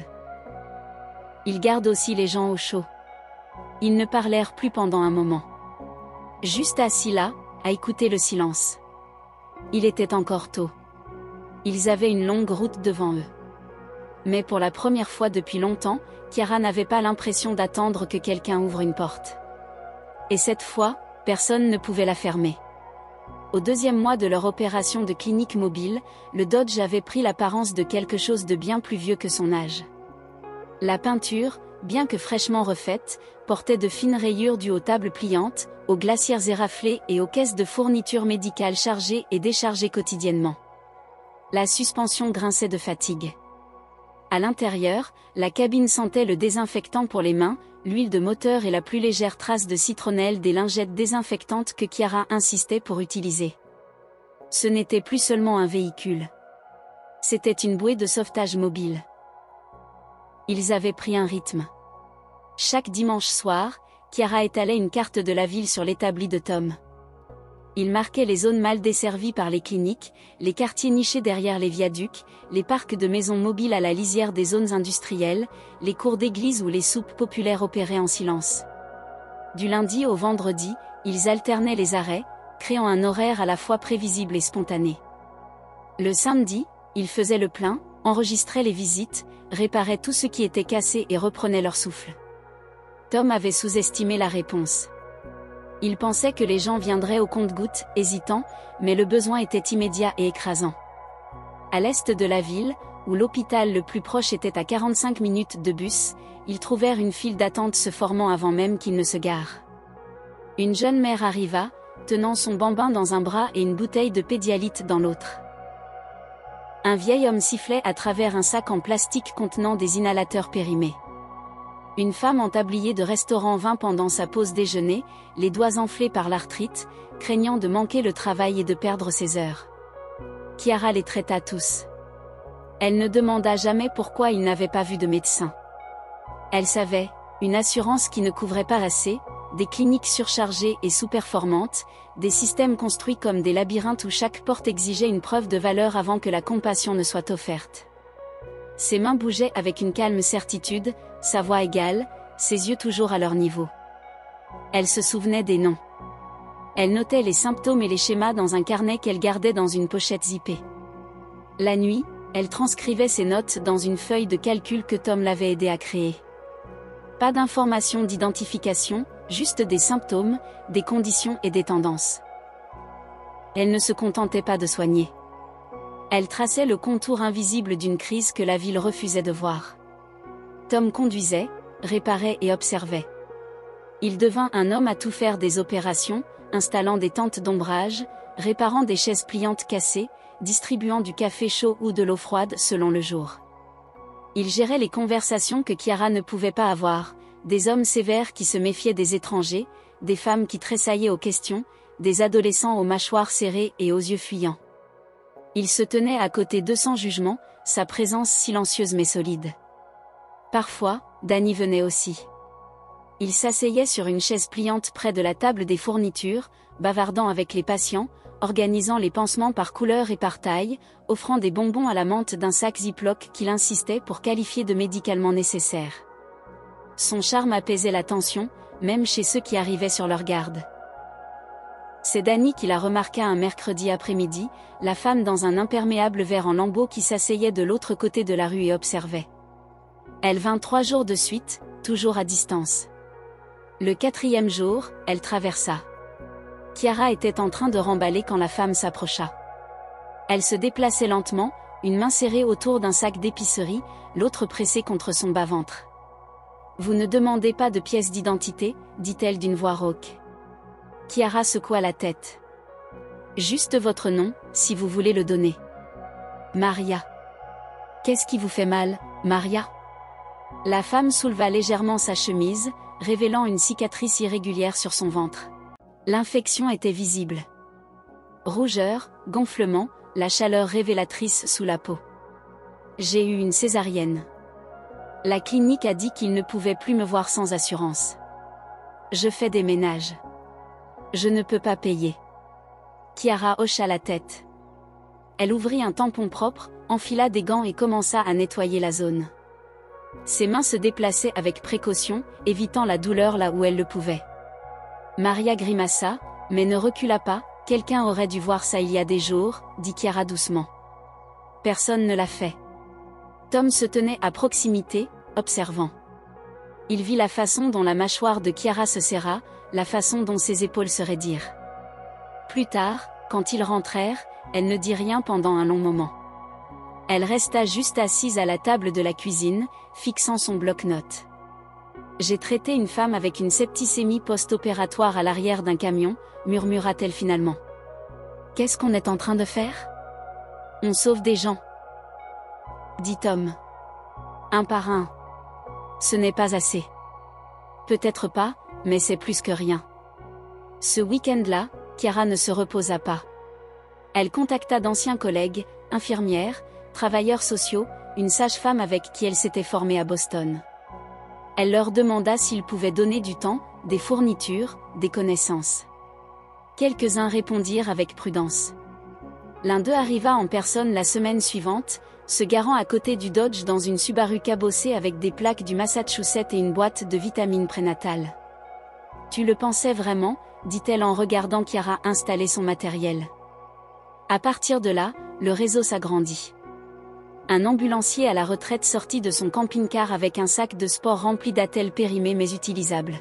Ils gardent aussi les gens au chaud. » Ils ne parlèrent plus pendant un moment. Juste assis là, à écouter le silence. Il était encore tôt. Ils avaient une longue route devant eux. Mais pour la première fois depuis longtemps, Chiara n'avait pas l'impression d'attendre que quelqu'un ouvre une porte. Et cette fois, personne ne pouvait la fermer. Au 2e mois de leur opération de clinique mobile, le Dodge avait pris l'apparence de quelque chose de bien plus vieux que son âge. La peinture, bien que fraîchement refaite, portait de fines rayures dues aux tables pliantes, aux glacières éraflées et aux caisses de fournitures médicales chargées et déchargées quotidiennement. La suspension grinçait de fatigue. À l'intérieur, la cabine sentait le désinfectant pour les mains, l'huile de moteur et la plus légère trace de citronnelle des lingettes désinfectantes que Chiara insistait pour utiliser. Ce n'était plus seulement un véhicule. C'était une bouée de sauvetage mobile. Ils avaient pris un rythme. Chaque dimanche soir, Chiara étalait une carte de la ville sur l'établi de Tom. Il marquait les zones mal desservies par les cliniques, les quartiers nichés derrière les viaducs, les parcs de maisons mobiles à la lisière des zones industrielles, les cours d'église où les soupes populaires opéraient en silence. Du lundi au vendredi, ils alternaient les arrêts, créant un horaire à la fois prévisible et spontané. Le samedi, ils faisaient le plein, enregistraient les visites, réparaient tout ce qui était cassé et reprenaient leur souffle. Tom avait sous-estimé la réponse. Il pensait que les gens viendraient au compte-gouttes, hésitants, mais le besoin était immédiat et écrasant. À l'est de la ville, où l'hôpital le plus proche était à 45 minutes de bus, ils trouvèrent une file d'attente se formant avant même qu'ils ne se garent. Une jeune mère arriva, tenant son bambin dans un bras et une bouteille de pédialyte dans l'autre. Un vieil homme sifflait à travers un sac en plastique contenant des inhalateurs périmés. Une femme en tablier de restaurant vint pendant sa pause déjeuner, les doigts enflés par l'arthrite, craignant de manquer le travail et de perdre ses heures. Chiara les traita tous. Elle ne demanda jamais pourquoi ils n'avaient pas vu de médecin. Elle savait, une assurance qui ne couvrait pas assez, des cliniques surchargées et sous-performantes, des systèmes construits comme des labyrinthes où chaque porte exigeait une preuve de valeur avant que la compassion ne soit offerte. Ses mains bougeaient avec une calme certitude, sa voix égale, ses yeux toujours à leur niveau. Elle se souvenait des noms. Elle notait les symptômes et les schémas dans un carnet qu'elle gardait dans une pochette zippée. La nuit, elle transcrivait ses notes dans une feuille de calcul que Tom l'avait aidée à créer. Pas d'informations d'identification, juste des symptômes, des conditions et des tendances. Elle ne se contentait pas de soigner. Elle traçait le contour invisible d'une crise que la ville refusait de voir. Tom conduisait, réparait et observait. Il devint un homme à tout faire, des opérations, installant des tentes d'ombrage, réparant des chaises pliantes cassées, distribuant du café chaud ou de l'eau froide selon le jour. Il gérait les conversations que Chiara ne pouvait pas avoir, des hommes sévères qui se méfiaient des étrangers, des femmes qui tressaillaient aux questions, des adolescents aux mâchoires serrées et aux yeux fuyants. Il se tenait à côté d'eux sans jugement, sa présence silencieuse mais solide. Parfois, Danny venait aussi. Il s'asseyait sur une chaise pliante près de la table des fournitures, bavardant avec les patients, organisant les pansements par couleur et par taille, offrant des bonbons à la menthe d'un sac Ziploc qu'il insistait pour qualifier de médicalement nécessaire. Son charme apaisait la tension, même chez ceux qui arrivaient sur leur garde. C'est Danny qui la remarqua un mercredi après-midi, la femme dans un imperméable vert en lambeaux qui s'asseyait de l'autre côté de la rue et observait. Elle vint 3 jours de suite, toujours à distance. Le 4e jour, elle traversa. Chiara était en train de remballer quand la femme s'approcha. Elle se déplaçait lentement, une main serrée autour d'un sac d'épicerie, l'autre pressée contre son bas-ventre. « Vous ne demandez pas de pièce d'identité » dit-elle d'une voix rauque. Chiara secoua la tête. « Juste votre nom, si vous voulez le donner. »« Maria. »« Qu'est-ce qui vous fait mal, Maria ?» La femme souleva légèrement sa chemise, révélant une cicatrice irrégulière sur son ventre. L'infection était visible. Rougeur, gonflement, la chaleur révélatrice sous la peau. J'ai eu une césarienne. La clinique a dit qu'ils ne pouvaient plus me voir sans assurance. Je fais des ménages. Je ne peux pas payer. Chiara hocha la tête. Elle ouvrit un tampon propre, enfila des gants et commença à nettoyer la zone. Ses mains se déplaçaient avec précaution, évitant la douleur là où elle le pouvait. Maria grimaça, mais ne recula pas. Quelqu'un aurait dû voir ça il y a des jours, dit Chiara doucement. Personne ne l'a fait. Tom se tenait à proximité, observant. Il vit la façon dont la mâchoire de Chiara se serra, la façon dont ses épaules se raidirent. Plus tard, quand ils rentrèrent, elle ne dit rien pendant un long moment. Elle resta juste assise à la table de la cuisine, fixant son bloc-notes. J'ai traité une femme avec une septicémie post-opératoire à l'arrière d'un camion, murmura-t-elle finalement. Qu'est-ce qu'on est en train de faire ? On sauve des gens, dit Tom. Un par un. Ce n'est pas assez. Peut-être pas, mais c'est plus que rien. Ce week-end-là, Chiara ne se reposa pas. Elle contacta d'anciens collègues, infirmières, travailleurs sociaux, une sage-femme avec qui elle s'était formée à Boston. Elle leur demanda s'ils pouvaient donner du temps, des fournitures, des connaissances. Quelques-uns répondirent avec prudence. L'un d'eux arriva en personne la semaine suivante, se garant à côté du Dodge dans une Subaru cabossée avec des plaques du Massachusetts et une boîte de vitamines prénatales. « Tu le pensais vraiment ?» dit-elle en regardant Chiara installer son matériel. À partir de là, le réseau s'agrandit. Un ambulancier à la retraite sortit de son camping-car avec un sac de sport rempli d'attelles périmées mais utilisables.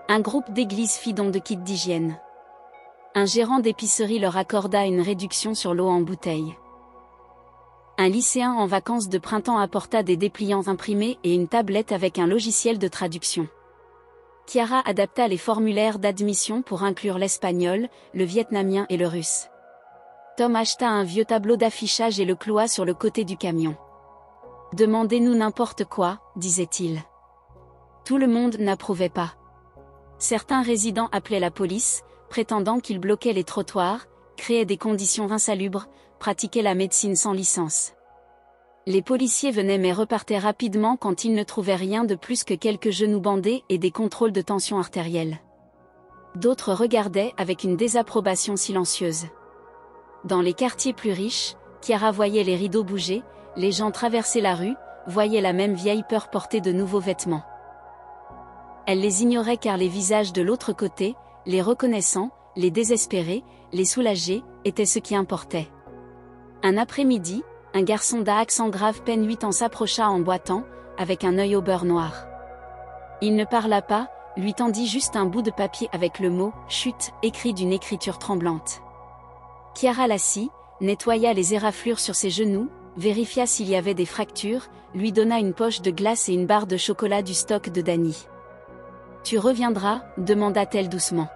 Un groupe d'églises fit don de kits d'hygiène. Un gérant d'épicerie leur accorda une réduction sur l'eau en bouteille. Un lycéen en vacances de printemps apporta des dépliants imprimés et une tablette avec un logiciel de traduction. Chiara adapta les formulaires d'admission pour inclure l'espagnol, le vietnamien et le russe. Tom acheta un vieux tableau d'affichage et le cloua sur le côté du camion. « Demandez-nous n'importe quoi », disait-il. Tout le monde n'approuvait pas. Certains résidents appelaient la police, prétendant qu'ils bloquaient les trottoirs, créaient des conditions insalubres, pratiquaient la médecine sans licence. Les policiers venaient mais repartaient rapidement quand ils ne trouvaient rien de plus que quelques genoux bandés et des contrôles de tension artérielle. D'autres regardaient avec une désapprobation silencieuse. Dans les quartiers plus riches, Chiara voyait les rideaux bouger, les gens traverser la rue, voyait la même vieille peur porter de nouveaux vêtements. Elle les ignorait car les visages de l'autre côté, les reconnaissant, les désespérer, les soulager, était ce qui importait. Un après-midi, un garçon d'accent grave peine 8 ans s'approcha en boitant, avec un œil au beurre noir. Il ne parla pas, lui tendit juste un bout de papier avec le mot « chute » écrit d'une écriture tremblante. Chiara l'assit, nettoya les éraflures sur ses genoux, vérifia s'il y avait des fractures, lui donna une poche de glace et une barre de chocolat du stock de Danny. « Tu reviendras » demanda-t-elle doucement.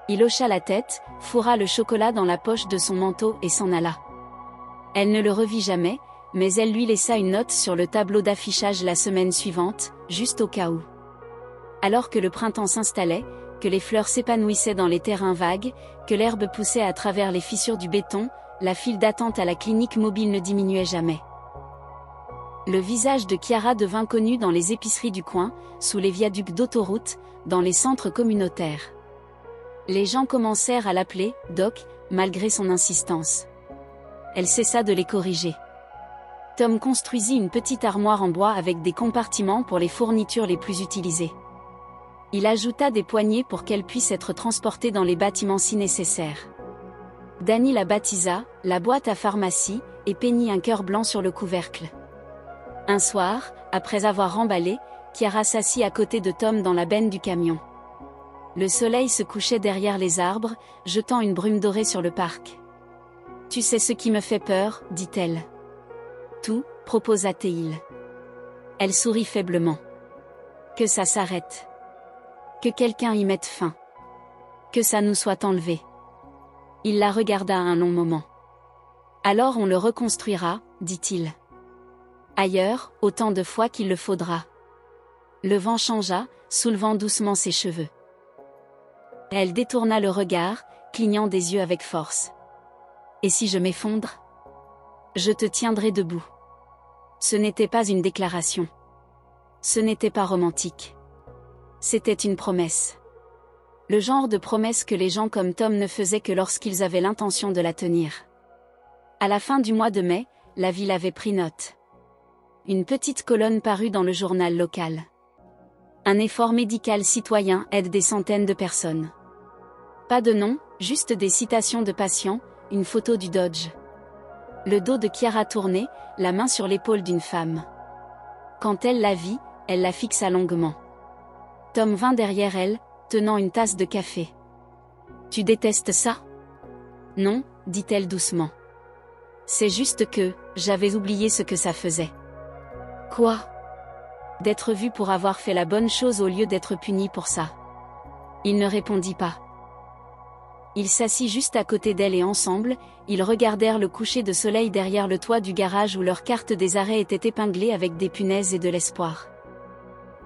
Il hocha la tête, fourra le chocolat dans la poche de son manteau et s'en alla. Elle ne le revit jamais, mais elle lui laissa une note sur le tableau d'affichage la semaine suivante, juste au cas où. Alors que le printemps s'installait, que les fleurs s'épanouissaient dans les terrains vagues, que l'herbe poussait à travers les fissures du béton, la file d'attente à la clinique mobile ne diminuait jamais. Le visage de Chiara devint connu dans les épiceries du coin, sous les viaducs d'autoroute, dans les centres communautaires. Les gens commencèrent à l'appeler « Doc », malgré son insistance. Elle cessa de les corriger. Tom construisit une petite armoire en bois avec des compartiments pour les fournitures les plus utilisées. Il ajouta des poignées pour qu'elle puisse être transportée dans les bâtiments si nécessaire. Danny la baptisa « la boîte à pharmacie » et peignit un cœur blanc sur le couvercle. Un soir, après avoir emballé, Chiara s'assit à côté de Tom dans la benne du camion. Le soleil se couchait derrière les arbres, jetant une brume dorée sur le parc. « Tu sais ce qui me fait peur » dit-elle. « Tout » proposa Théil. Elle sourit faiblement. « Que ça s'arrête. Que quelqu'un y mette fin. Que ça nous soit enlevé. » Il la regarda un long moment. « Alors on le reconstruira » dit-il. « Ailleurs, autant de fois qu'il le faudra. » Le vent changea, soulevant doucement ses cheveux. Elle détourna le regard, clignant des yeux avec force. « Et si je m'effondre ? Je te tiendrai debout. » Ce n'était pas une déclaration. Ce n'était pas romantique. C'était une promesse. Le genre de promesse que les gens comme Tom ne faisaient que lorsqu'ils avaient l'intention de la tenir. À la fin du mois de mai, la ville avait pris note. Une petite colonne parut dans le journal local. Un effort médical citoyen aide des centaines de personnes. Pas de nom, juste des citations de patients, une photo du Dodge. Le dos de Chiara tournait, la main sur l'épaule d'une femme. Quand elle la vit, elle la fixa longuement. Tom vint derrière elle, tenant une tasse de café. « Tu détestes ça ? » « Non, » dit-elle doucement. « C'est juste que, j'avais oublié ce que ça faisait. »« Quoi ? » D'être vu pour avoir fait la bonne chose au lieu d'être puni pour ça. Il ne répondit pas. Il s'assit juste à côté d'elle et ensemble, ils regardèrent le coucher de soleil derrière le toit du garage où leur carte des arrêts était épinglée avec des punaises et de l'espoir.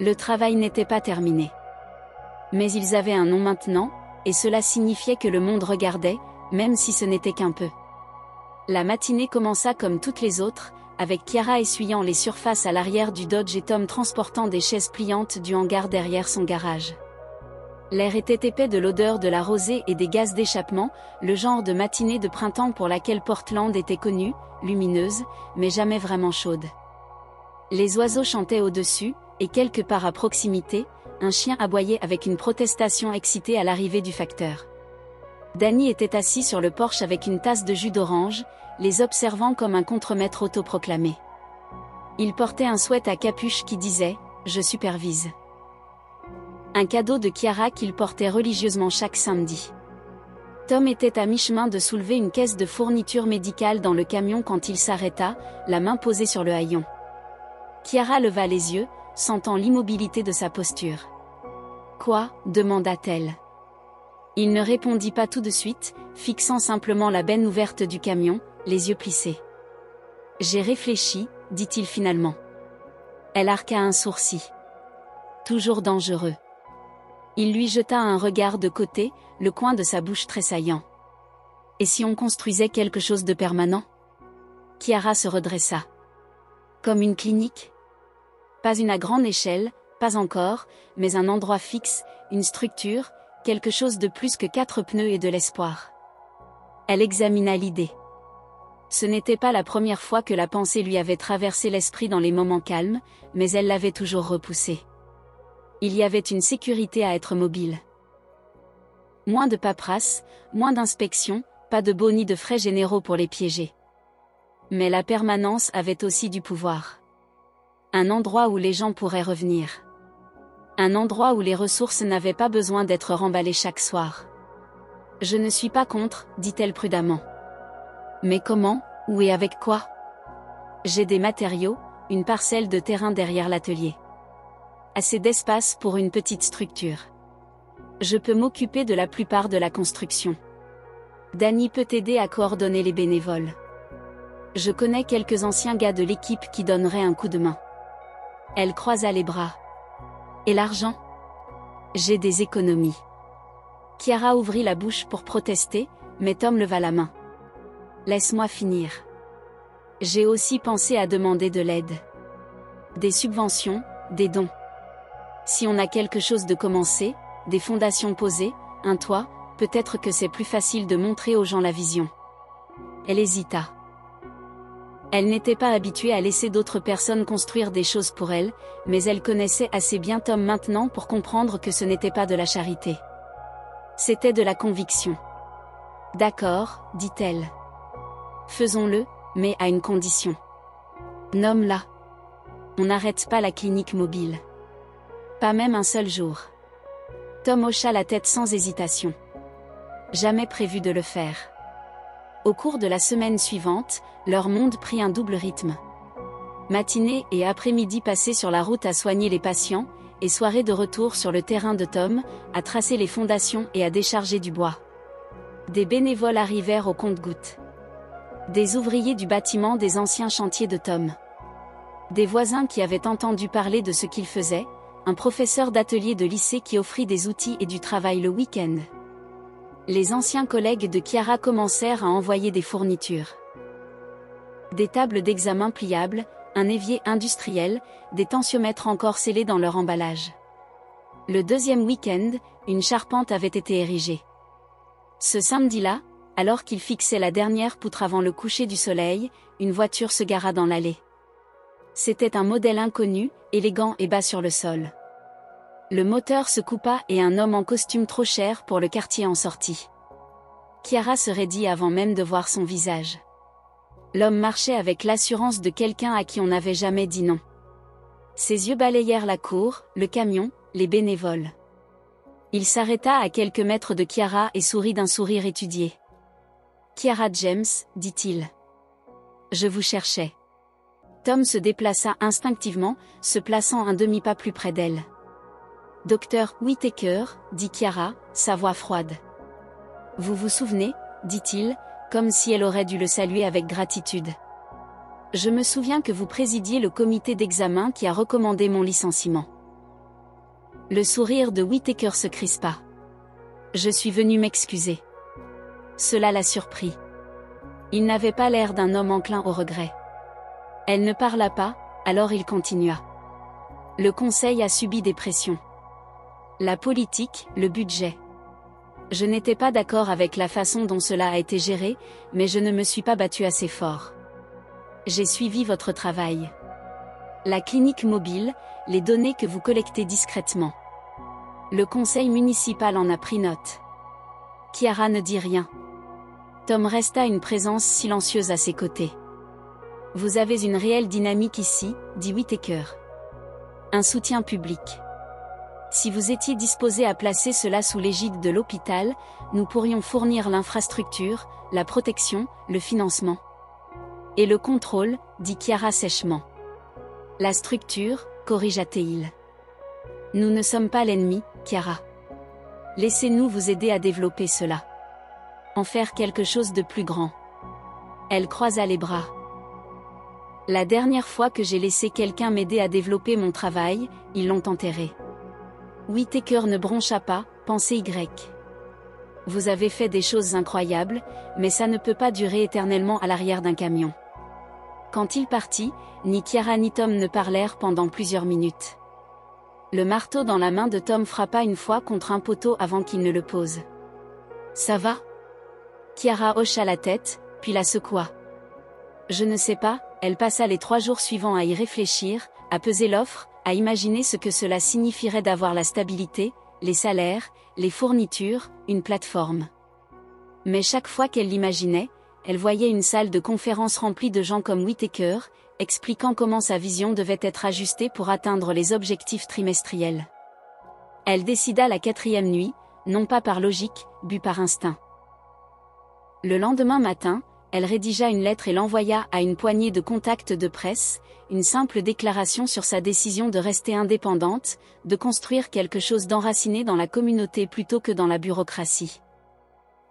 Le travail n'était pas terminé. Mais ils avaient un nom maintenant, et cela signifiait que le monde regardait, même si ce n'était qu'un peu. La matinée commença comme toutes les autres, avec Chiara essuyant les surfaces à l'arrière du Dodge et Tom transportant des chaises pliantes du hangar derrière son garage. L'air était épais de l'odeur de la rosée et des gaz d'échappement, le genre de matinée de printemps pour laquelle Portland était connue, lumineuse, mais jamais vraiment chaude. Les oiseaux chantaient au-dessus, et quelque part à proximité, un chien aboyait avec une protestation excitée à l'arrivée du facteur. Danny était assis sur le porche avec une tasse de jus d'orange, les observant comme un contremaître autoproclamé. Il portait un sweat à capuche qui disait « Je supervise ». Un cadeau de Chiara qu'il portait religieusement chaque samedi. Tom était à mi-chemin de soulever une caisse de fournitures médicales dans le camion quand il s'arrêta, la main posée sur le haillon. Chiara leva les yeux, sentant l'immobilité de sa posture. « Quoi ?» demanda-t-elle. Il ne répondit pas tout de suite, fixant simplement la benne ouverte du camion, les yeux plissés. « J'ai réfléchi » dit-il finalement. Elle arqua un sourcil. « Toujours dangereux. » Il lui jeta un regard de côté, le coin de sa bouche tressaillant. « Et si on construisait quelque chose de permanent ?» Chiara se redressa. « Comme une clinique ? Pas une à grande échelle, pas encore, mais un endroit fixe, une structure, quelque chose de plus que 4 pneus et de l'espoir. » Elle examina l'idée. Ce n'était pas la première fois que la pensée lui avait traversé l'esprit dans les moments calmes, mais elle l'avait toujours repoussée. Il y avait une sécurité à être mobile. « Moins de paperasse, moins d'inspections, pas de baux ni de frais généraux pour les piéger. Mais la permanence avait aussi du pouvoir. Un endroit où les gens pourraient revenir. Un endroit où les ressources n'avaient pas besoin d'être remballées chaque soir. Je ne suis pas contre, dit-elle prudemment. Mais comment, où et avec quoi? J'ai des matériaux, une parcelle de terrain derrière l'atelier. Assez d'espace pour une petite structure. Je peux m'occuper de la plupart de la construction. Danny peut t'aider à coordonner les bénévoles. Je connais quelques anciens gars de l'équipe qui donneraient un coup de main. Elle croisa les bras. Et l'argent? J'ai des économies. Chiara ouvrit la bouche pour protester, mais Tom leva la main. Laisse-moi finir. J'ai aussi pensé à demander de l'aide. Des subventions, des dons. Si on a quelque chose de commencé, des fondations posées, un toit, peut-être que c'est plus facile de montrer aux gens la vision. Elle hésita. Elle n'était pas habituée à laisser d'autres personnes construire des choses pour elle, mais elle connaissait assez bien Tom maintenant pour comprendre que ce n'était pas de la charité. C'était de la conviction. D'accord, dit-elle. Faisons-le, mais à une condition. Nomme-la. On n'arrête pas la clinique mobile. Pas même un seul jour. Tom hocha la tête sans hésitation. Jamais prévu de le faire. Au cours de la semaine suivante, leur monde prit un double rythme. Matinée et après-midi passées sur la route à soigner les patients, et soirée de retour sur le terrain de Tom, à tracer les fondations et à décharger du bois. Des bénévoles arrivèrent au compte-gouttes. Des ouvriers du bâtiment des anciens chantiers de Tom. Des voisins qui avaient entendu parler de ce qu'il faisait, un professeur d'atelier de lycée qui offrit des outils et du travail le week-end. Les anciens collègues de Chiara commencèrent à envoyer des fournitures. Des tables d'examen pliables, un évier industriel, des tensiomètres encore scellés dans leur emballage. Le deuxième week-end, une charpente avait été érigée. Ce samedi-là, alors qu'il fixait la dernière poutre avant le coucher du soleil, une voiture se gara dans l'allée. C'était un modèle inconnu, élégant et bas sur le sol. Le moteur se coupa et un homme en costume trop cher pour le quartier en sortit. Chiara se raidit avant même de voir son visage. L'homme marchait avec l'assurance de quelqu'un à qui on n'avait jamais dit non. Ses yeux balayèrent la cour, le camion, les bénévoles. Il s'arrêta à quelques mètres de Chiara et sourit d'un sourire étudié. « Chiara James, dit-il. Je vous cherchais. » Tom se déplaça instinctivement, se plaçant un demi-pas plus près d'elle. « Docteur Whittaker, dit Chiara, sa voix froide. Vous vous souvenez, dit-il, comme si elle aurait dû le saluer avec gratitude. Je me souviens que vous présidiez le comité d'examen qui a recommandé mon licenciement. Le sourire de Whittaker se crispa. Je suis venu m'excuser. Cela l'a surpris. Il n'avait pas l'air d'un homme enclin au regret. Elle ne parla pas, alors il continua. Le conseil a subi des pressions. La politique, le budget. Je n'étais pas d'accord avec la façon dont cela a été géré, mais je ne me suis pas battu assez fort. J'ai suivi votre travail. La clinique mobile, les données que vous collectez discrètement. Le conseil municipal en a pris note. Chiara ne dit rien. Tom resta une présence silencieuse à ses côtés. Vous avez une réelle dynamique ici, dit Whittaker. Un soutien public. Si vous étiez disposé à placer cela sous l'égide de l'hôpital, nous pourrions fournir l'infrastructure, la protection, le financement. Et le contrôle, dit Chiara sèchement. La structure, corrigea-t-il. Nous ne sommes pas l'ennemi, Chiara. Laissez-nous vous aider à développer cela. En faire quelque chose de plus grand. Elle croisa les bras. La dernière fois que j'ai laissé quelqu'un m'aider à développer mon travail, ils l'ont enterré. Whittaker ne broncha pas, pensait Y. Vous avez fait des choses incroyables, mais ça ne peut pas durer éternellement à l'arrière d'un camion. Quand il partit, ni Chiara ni Tom ne parlèrent pendant plusieurs minutes. Le marteau dans la main de Tom frappa une fois contre un poteau avant qu'il ne le pose. Ça va ? Chiara hocha la tête, puis la secoua. Je ne sais pas, elle passa les 3 jours suivants à y réfléchir, à peser l'offre, à imaginer ce que cela signifierait d'avoir la stabilité, les salaires, les fournitures, une plateforme. Mais chaque fois qu'elle l'imaginait, elle voyait une salle de conférence remplie de gens comme Whittaker, expliquant comment sa vision devait être ajustée pour atteindre les objectifs trimestriels. Elle décida la 4e nuit, non pas par logique, but par instinct. Le lendemain matin, elle rédigea une lettre et l'envoya à une poignée de contacts de presse, une simple déclaration sur sa décision de rester indépendante, de construire quelque chose d'enraciné dans la communauté plutôt que dans la bureaucratie.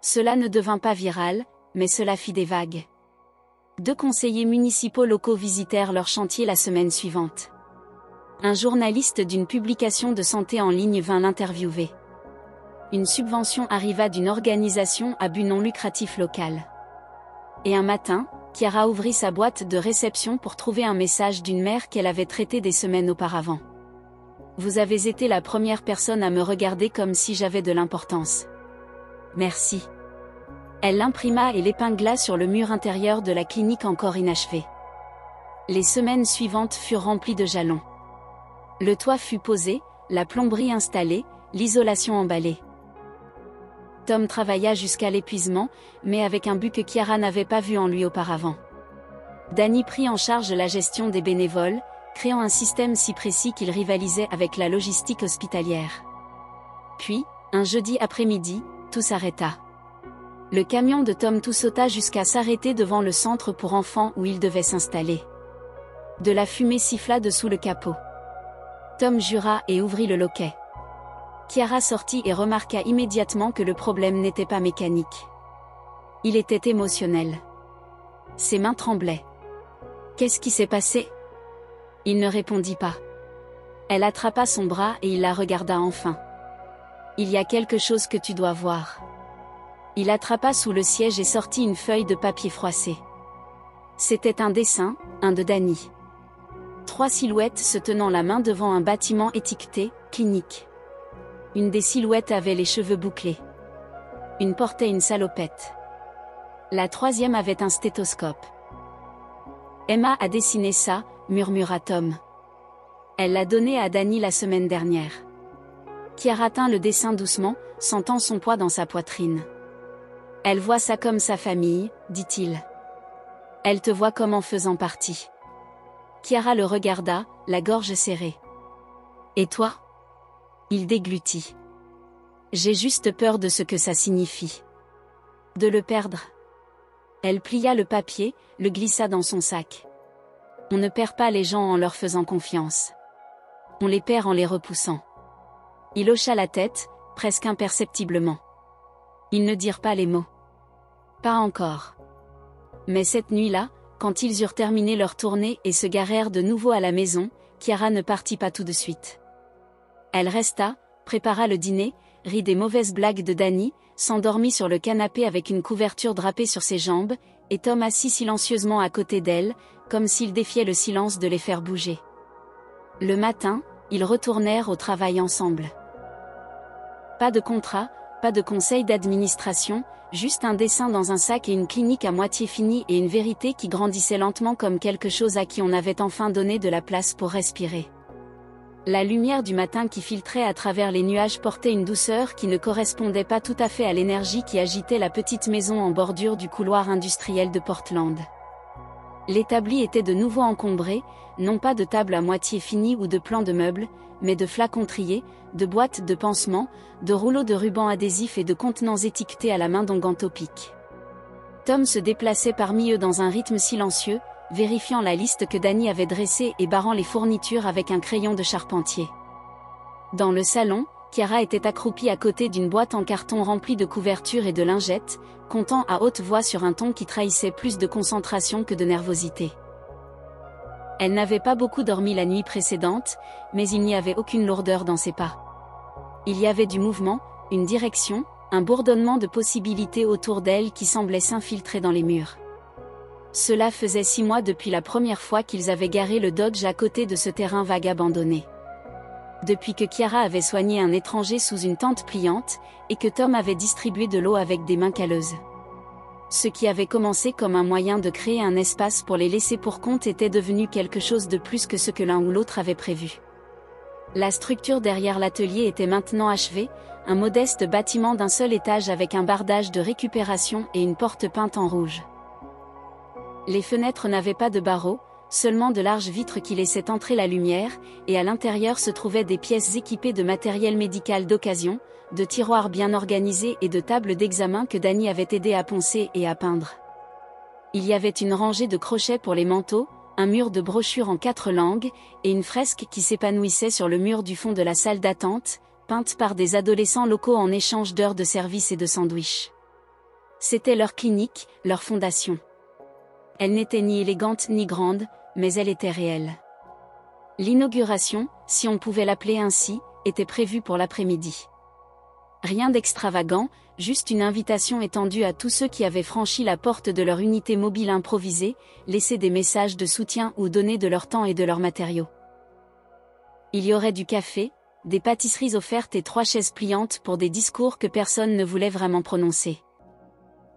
Cela ne devint pas viral, mais cela fit des vagues. 2 conseillers municipaux locaux visitèrent leur chantier la semaine suivante. Un journaliste d'une publication de santé en ligne vint l'interviewer. Une subvention arriva d'une organisation à but non lucratif local. Et un matin, Chiara ouvrit sa boîte de réception pour trouver un message d'une mère qu'elle avait traitée des semaines auparavant. « Vous avez été la première personne à me regarder comme si j'avais de l'importance. Merci. » Elle l'imprima et l'épingla sur le mur intérieur de la clinique encore inachevée. Les semaines suivantes furent remplies de jalons. Le toit fut posé, la plomberie installée, l'isolation emballée. Tom travailla jusqu'à l'épuisement, mais avec un but que Chiara n'avait pas vu en lui auparavant. Danny prit en charge la gestion des bénévoles, créant un système si précis qu'il rivalisait avec la logistique hospitalière. Puis, un jeudi après-midi, tout s'arrêta. Le camion de Tom tout sauta jusqu'à s'arrêter devant le centre pour enfants où il devait s'installer. De la fumée siffla dessous le capot. Tom jura et ouvrit le loquet. Chiara sortit et remarqua immédiatement que le problème n'était pas mécanique. Il était émotionnel. Ses mains tremblaient. Qu'est-ce qui s'est passé? Il ne répondit pas. Elle attrapa son bras et il la regarda enfin. Il y a quelque chose que tu dois voir. Il attrapa sous le siège et sortit une feuille de papier froissé. C'était un dessin, un de Danny. 3 silhouettes se tenant la main devant un bâtiment étiqueté « Clinique ». Une des silhouettes avait les cheveux bouclés. Une portait une salopette. La 3e avait un stéthoscope. Emma a dessiné ça, murmura Tom. Elle l'a donné à Danny la semaine dernière. Chiara tint le dessin doucement, sentant son poids dans sa poitrine. Elle voit ça comme sa famille, dit-il. Elle te voit comme en faisant partie. Chiara le regarda, la gorge serrée. Et toi? Il déglutit. J'ai juste peur de ce que ça signifie. De le perdre. Elle plia le papier, le glissa dans son sac. On ne perd pas les gens en leur faisant confiance. On les perd en les repoussant. Il hocha la tête, presque imperceptiblement. Ils ne dirent pas les mots. Pas encore. Mais cette nuit-là, quand ils eurent terminé leur tournée et se garèrent de nouveau à la maison, Chiara ne partit pas tout de suite. Elle resta, prépara le dîner, rit des mauvaises blagues de Danny, s'endormit sur le canapé avec une couverture drapée sur ses jambes, et Tom assis silencieusement à côté d'elle, comme s'il défiait le silence de les faire bouger. Le matin, ils retournèrent au travail ensemble. Pas de contrat, pas de conseil d'administration, juste un dessin dans un sac et une clinique à moitié finie et une vérité qui grandissait lentement comme quelque chose à qui on avait enfin donné de la place pour respirer. La lumière du matin qui filtrait à travers les nuages portait une douceur qui ne correspondait pas tout à fait à l'énergie qui agitait la petite maison en bordure du couloir industriel de Portland. L'établi était de nouveau encombré, non pas de tables à moitié finies ou de plans de meubles, mais de flacons triés, de boîtes de pansements, de rouleaux de rubans adhésifs et de contenants étiquetés à la main d'ongantopiques. Tom se déplaçait parmi eux dans un rythme silencieux, vérifiant la liste que Danny avait dressée et barrant les fournitures avec un crayon de charpentier. Dans le salon, Chiara était accroupie à côté d'une boîte en carton remplie de couvertures et de lingettes, comptant à haute voix sur un ton qui trahissait plus de concentration que de nervosité. Elle n'avait pas beaucoup dormi la nuit précédente, mais il n'y avait aucune lourdeur dans ses pas. Il y avait du mouvement, une direction, un bourdonnement de possibilités autour d'elle qui semblait s'infiltrer dans les murs. Cela faisait 6 mois depuis la première fois qu'ils avaient garé le Dodge à côté de ce terrain vague abandonné. Depuis que Chiara avait soigné un étranger sous une tente pliante, et que Tom avait distribué de l'eau avec des mains calleuses. Ce qui avait commencé comme un moyen de créer un espace pour les laisser pour compte était devenu quelque chose de plus que ce que l'un ou l'autre avait prévu. La structure derrière l'atelier était maintenant achevée, un modeste bâtiment d'un seul étage avec un bardage de récupération et une porte peinte en rouge. Les fenêtres n'avaient pas de barreaux, seulement de larges vitres qui laissaient entrer la lumière, et à l'intérieur se trouvaient des pièces équipées de matériel médical d'occasion, de tiroirs bien organisés et de tables d'examen que Danny avait aidé à poncer et à peindre. Il y avait une rangée de crochets pour les manteaux, un mur de brochures en 4 langues, et une fresque qui s'épanouissait sur le mur du fond de la salle d'attente, peinte par des adolescents locaux en échange d'heures de service et de sandwichs. C'était leur clinique, leur fondation. Elle n'était ni élégante ni grande, mais elle était réelle. L'inauguration, si on pouvait l'appeler ainsi, était prévue pour l'après-midi. Rien d'extravagant, juste une invitation étendue à tous ceux qui avaient franchi la porte de leur unité mobile improvisée, laissé des messages de soutien ou donné de leur temps et de leurs matériaux. Il y aurait du café, des pâtisseries offertes et 3 chaises pliantes pour des discours que personne ne voulait vraiment prononcer.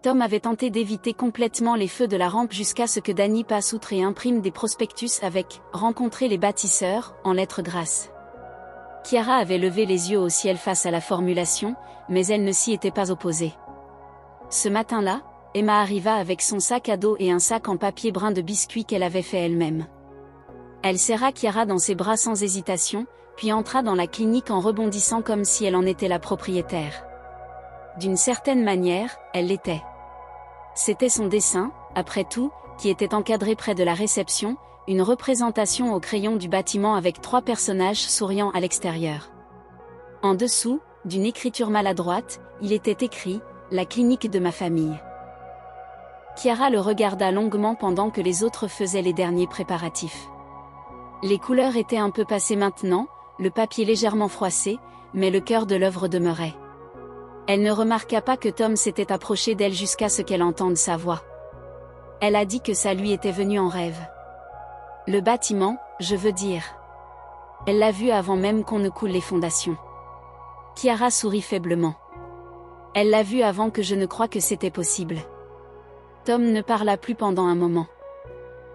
Tom avait tenté d'éviter complètement les feux de la rampe jusqu'à ce que Danny passe outre et imprime des prospectus avec « Rencontrer les bâtisseurs » en lettres grasses. Chiara avait levé les yeux au ciel face à la formulation, mais elle ne s'y était pas opposée. Ce matin-là, Emma arriva avec son sac à dos et un sac en papier brun de biscuits qu'elle avait fait elle-même. Elle serra Chiara dans ses bras sans hésitation, puis entra dans la clinique en rebondissant comme si elle en était la propriétaire. D'une certaine manière, elle l'était. C'était son dessin, après tout, qui était encadré près de la réception, une représentation au crayon du bâtiment avec 3 personnages souriant à l'extérieur. En dessous, d'une écriture maladroite, il était écrit « La clinique de ma famille ». Chiara le regarda longuement pendant que les autres faisaient les derniers préparatifs. Les couleurs étaient un peu passées maintenant, le papier légèrement froissé, mais le cœur de l'œuvre demeurait. Elle ne remarqua pas que Tom s'était approché d'elle jusqu'à ce qu'elle entende sa voix. Elle a dit que ça lui était venu en rêve. Le bâtiment, je veux dire. Elle l'a vu avant même qu'on ne coule les fondations. Chiara sourit faiblement. Elle l'a vu avant que je ne croie que c'était possible. Tom ne parla plus pendant un moment.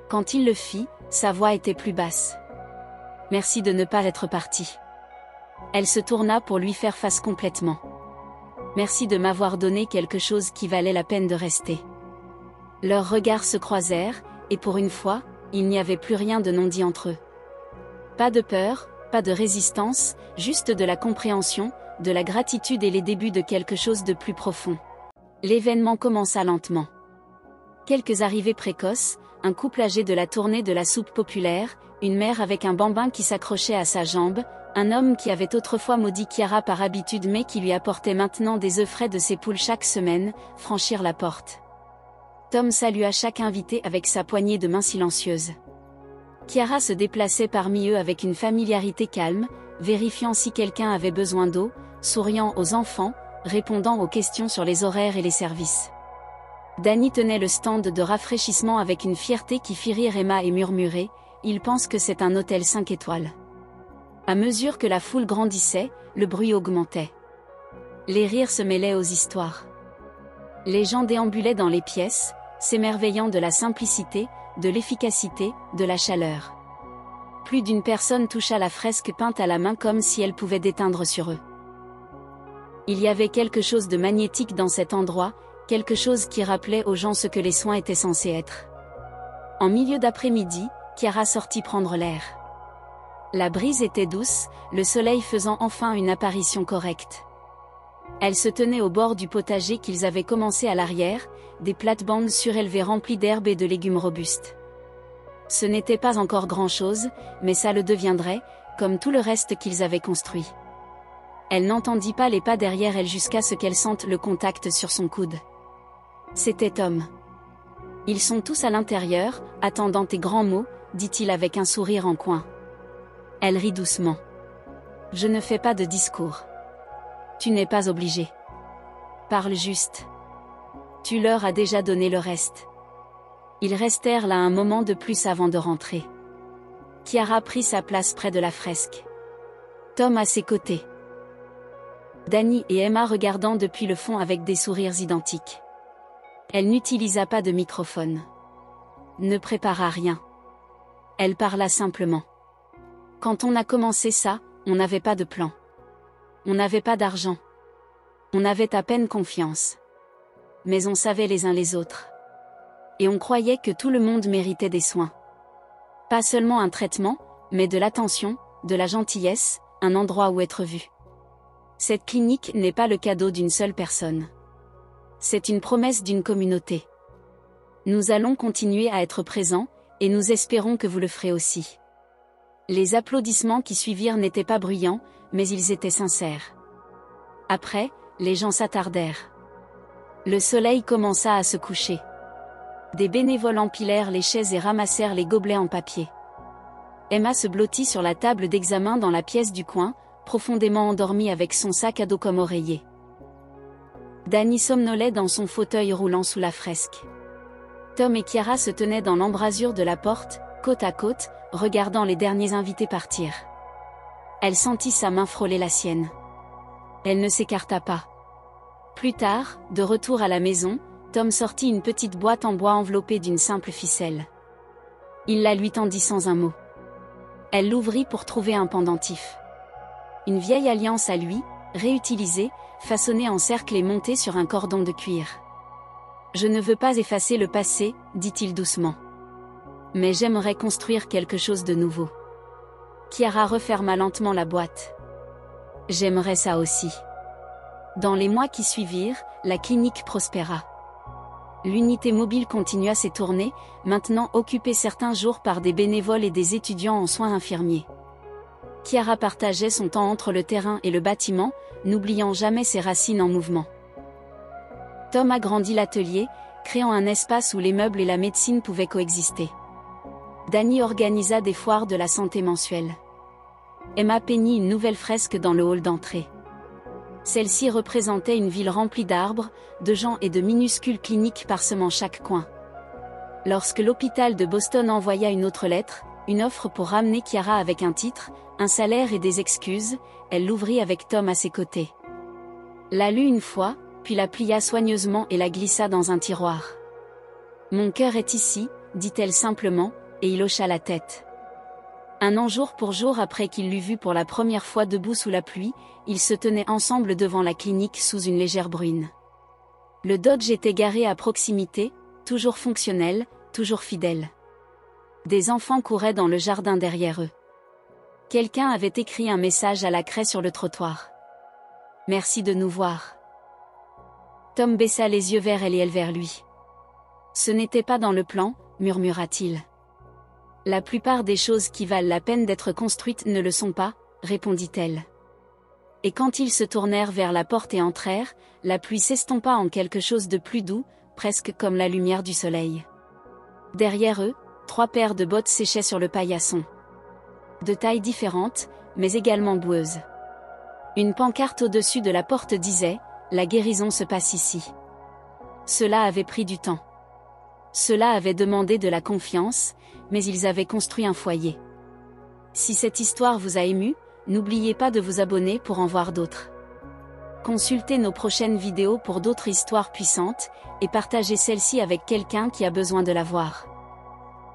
Quand il le fit, sa voix était plus basse. Merci de ne pas être parti. Elle se tourna pour lui faire face complètement. Merci de m'avoir donné quelque chose qui valait la peine de rester. Leurs regards se croisèrent, et pour une fois, il n'y avait plus rien de non dit entre eux. Pas de peur, pas de résistance, juste de la compréhension, de la gratitude et les débuts de quelque chose de plus profond. L'événement commença lentement. Quelques arrivées précoces, un couple âgé de la tournée de la soupe populaire, une mère avec un bambin qui s'accrochait à sa jambe, un homme qui avait autrefois maudit Chiara par habitude mais qui lui apportait maintenant des œufs frais de ses poules chaque semaine, franchirent la porte. Tom salua chaque invité avec sa poignée de main silencieuse. Chiara se déplaçait parmi eux avec une familiarité calme, vérifiant si quelqu'un avait besoin d'eau, souriant aux enfants, répondant aux questions sur les horaires et les services. Danny tenait le stand de rafraîchissement avec une fierté qui fit rire Emma et murmurer « Il pense que c'est un hôtel 5 étoiles ». À mesure que la foule grandissait, le bruit augmentait. Les rires se mêlaient aux histoires. Les gens déambulaient dans les pièces, s'émerveillant de la simplicité, de l'efficacité, de la chaleur. Plus d'une personne toucha la fresque peinte à la main comme si elle pouvait déteindre sur eux. Il y avait quelque chose de magnétique dans cet endroit, quelque chose qui rappelait aux gens ce que les soins étaient censés être. En milieu d'après-midi, Chiara sortit prendre l'air. La brise était douce, le soleil faisant enfin une apparition correcte. Elle se tenait au bord du potager qu'ils avaient commencé à l'arrière, des plates-bandes surélevées remplies d'herbes et de légumes robustes. Ce n'était pas encore grand-chose, mais ça le deviendrait, comme tout le reste qu'ils avaient construit. Elle n'entendit pas les pas derrière elle jusqu'à ce qu'elle sente le contact sur son coude. C'était Tom. Ils sont tous à l'intérieur, attendant tes grands mots, dit-il avec un sourire en coin. Elle rit doucement. Je ne fais pas de discours. Tu n'es pas obligé. Parle juste. Tu leur as déjà donné le reste. Ils restèrent là un moment de plus avant de rentrer. Chiara prit sa place près de la fresque. Tom à ses côtés. Danny et Emma regardant depuis le fond avec des sourires identiques. Elle n'utilisa pas de microphone. Ne prépara rien. Elle parla simplement. Quand on a commencé ça, On n'avait pas de plan. On n'avait pas d'argent. On avait à peine confiance. Mais on savait les uns les autres. Et on croyait que tout le monde méritait des soins. Pas seulement un traitement, mais de l'attention, de la gentillesse, un endroit où être vu. Cette clinique n'est pas le cadeau d'une seule personne. C'est une promesse d'une communauté. Nous allons continuer à être présents, et nous espérons que vous le ferez aussi. Les applaudissements qui suivirent n'étaient pas bruyants, mais ils étaient sincères. Après, les gens s'attardèrent. Le soleil commença à se coucher. Des bénévoles empilèrent les chaises et ramassèrent les gobelets en papier. Emma se blottit sur la table d'examen dans la pièce du coin, profondément endormie avec son sac à dos comme oreiller. Danny somnolait dans son fauteuil roulant sous la fresque. Tom et Chiara se tenaient dans l'embrasure de la porte, côte à côte, regardant les derniers invités partir. Elle sentit sa main frôler la sienne. Elle ne s'écarta pas. Plus tard, de retour à la maison, Tom sortit une petite boîte en bois enveloppée d'une simple ficelle. Il la lui tendit sans un mot. Elle l'ouvrit pour trouver un pendentif. Une vieille alliance à lui, réutilisée, façonnée en cercle et montée sur un cordon de cuir. « Je ne veux pas effacer le passé, dit-il doucement. Mais j'aimerais construire quelque chose de nouveau. » Chiara referma lentement la boîte. « J'aimerais ça aussi. » Dans les mois qui suivirent, la clinique prospéra. L'unité mobile continua ses tournées, maintenant occupée certains jours par des bénévoles et des étudiants en soins infirmiers. Chiara partageait son temps entre le terrain et le bâtiment, n'oubliant jamais ses racines en mouvement. Tom agrandit l'atelier, créant un espace où les meubles et la médecine pouvaient coexister. Danny organisa des foires de la santé mensuelles. Emma peignit une nouvelle fresque dans le hall d'entrée. Celle-ci représentait une ville remplie d'arbres, de gens et de minuscules cliniques parsemant chaque coin. Lorsque l'hôpital de Boston envoya une autre lettre, une offre pour ramener Chiara avec un titre, un salaire et des excuses, elle l'ouvrit avec Tom à ses côtés. La lut une fois, puis la plia soigneusement et la glissa dans un tiroir. « Mon cœur est ici », dit-elle simplement, et il hocha la tête. Un an jour pour jour après qu'il l'eut vue pour la première fois debout sous la pluie, ils se tenaient ensemble devant la clinique sous une légère bruine. Le Dodge était garé à proximité, toujours fonctionnel, toujours fidèle. Des enfants couraient dans le jardin derrière eux. Quelqu'un avait écrit un message à la craie sur le trottoir. « Merci de nous voir. » Tom baissa les yeux vers elle et elle vers lui. « Ce n'était pas dans le plan, » murmura-t-il. « La plupart des choses qui valent la peine d'être construites ne le sont pas, » répondit-elle. Et quand ils se tournèrent vers la porte et entrèrent, la pluie s'estompa en quelque chose de plus doux, presque comme la lumière du soleil. Derrière eux, 3 paires de bottes séchaient sur le paillasson. De tailles différentes, mais également boueuses. Une pancarte au-dessus de la porte disait « La guérison se passe ici ». Cela avait pris du temps. Cela avait demandé de la confiance, mais ils avaient construit un foyer. Si cette histoire vous a ému, n'oubliez pas de vous abonner pour en voir d'autres. Consultez nos prochaines vidéos pour d'autres histoires puissantes, et partagez celle-ci avec quelqu'un qui a besoin de la voir.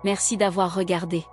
Merci d'avoir regardé.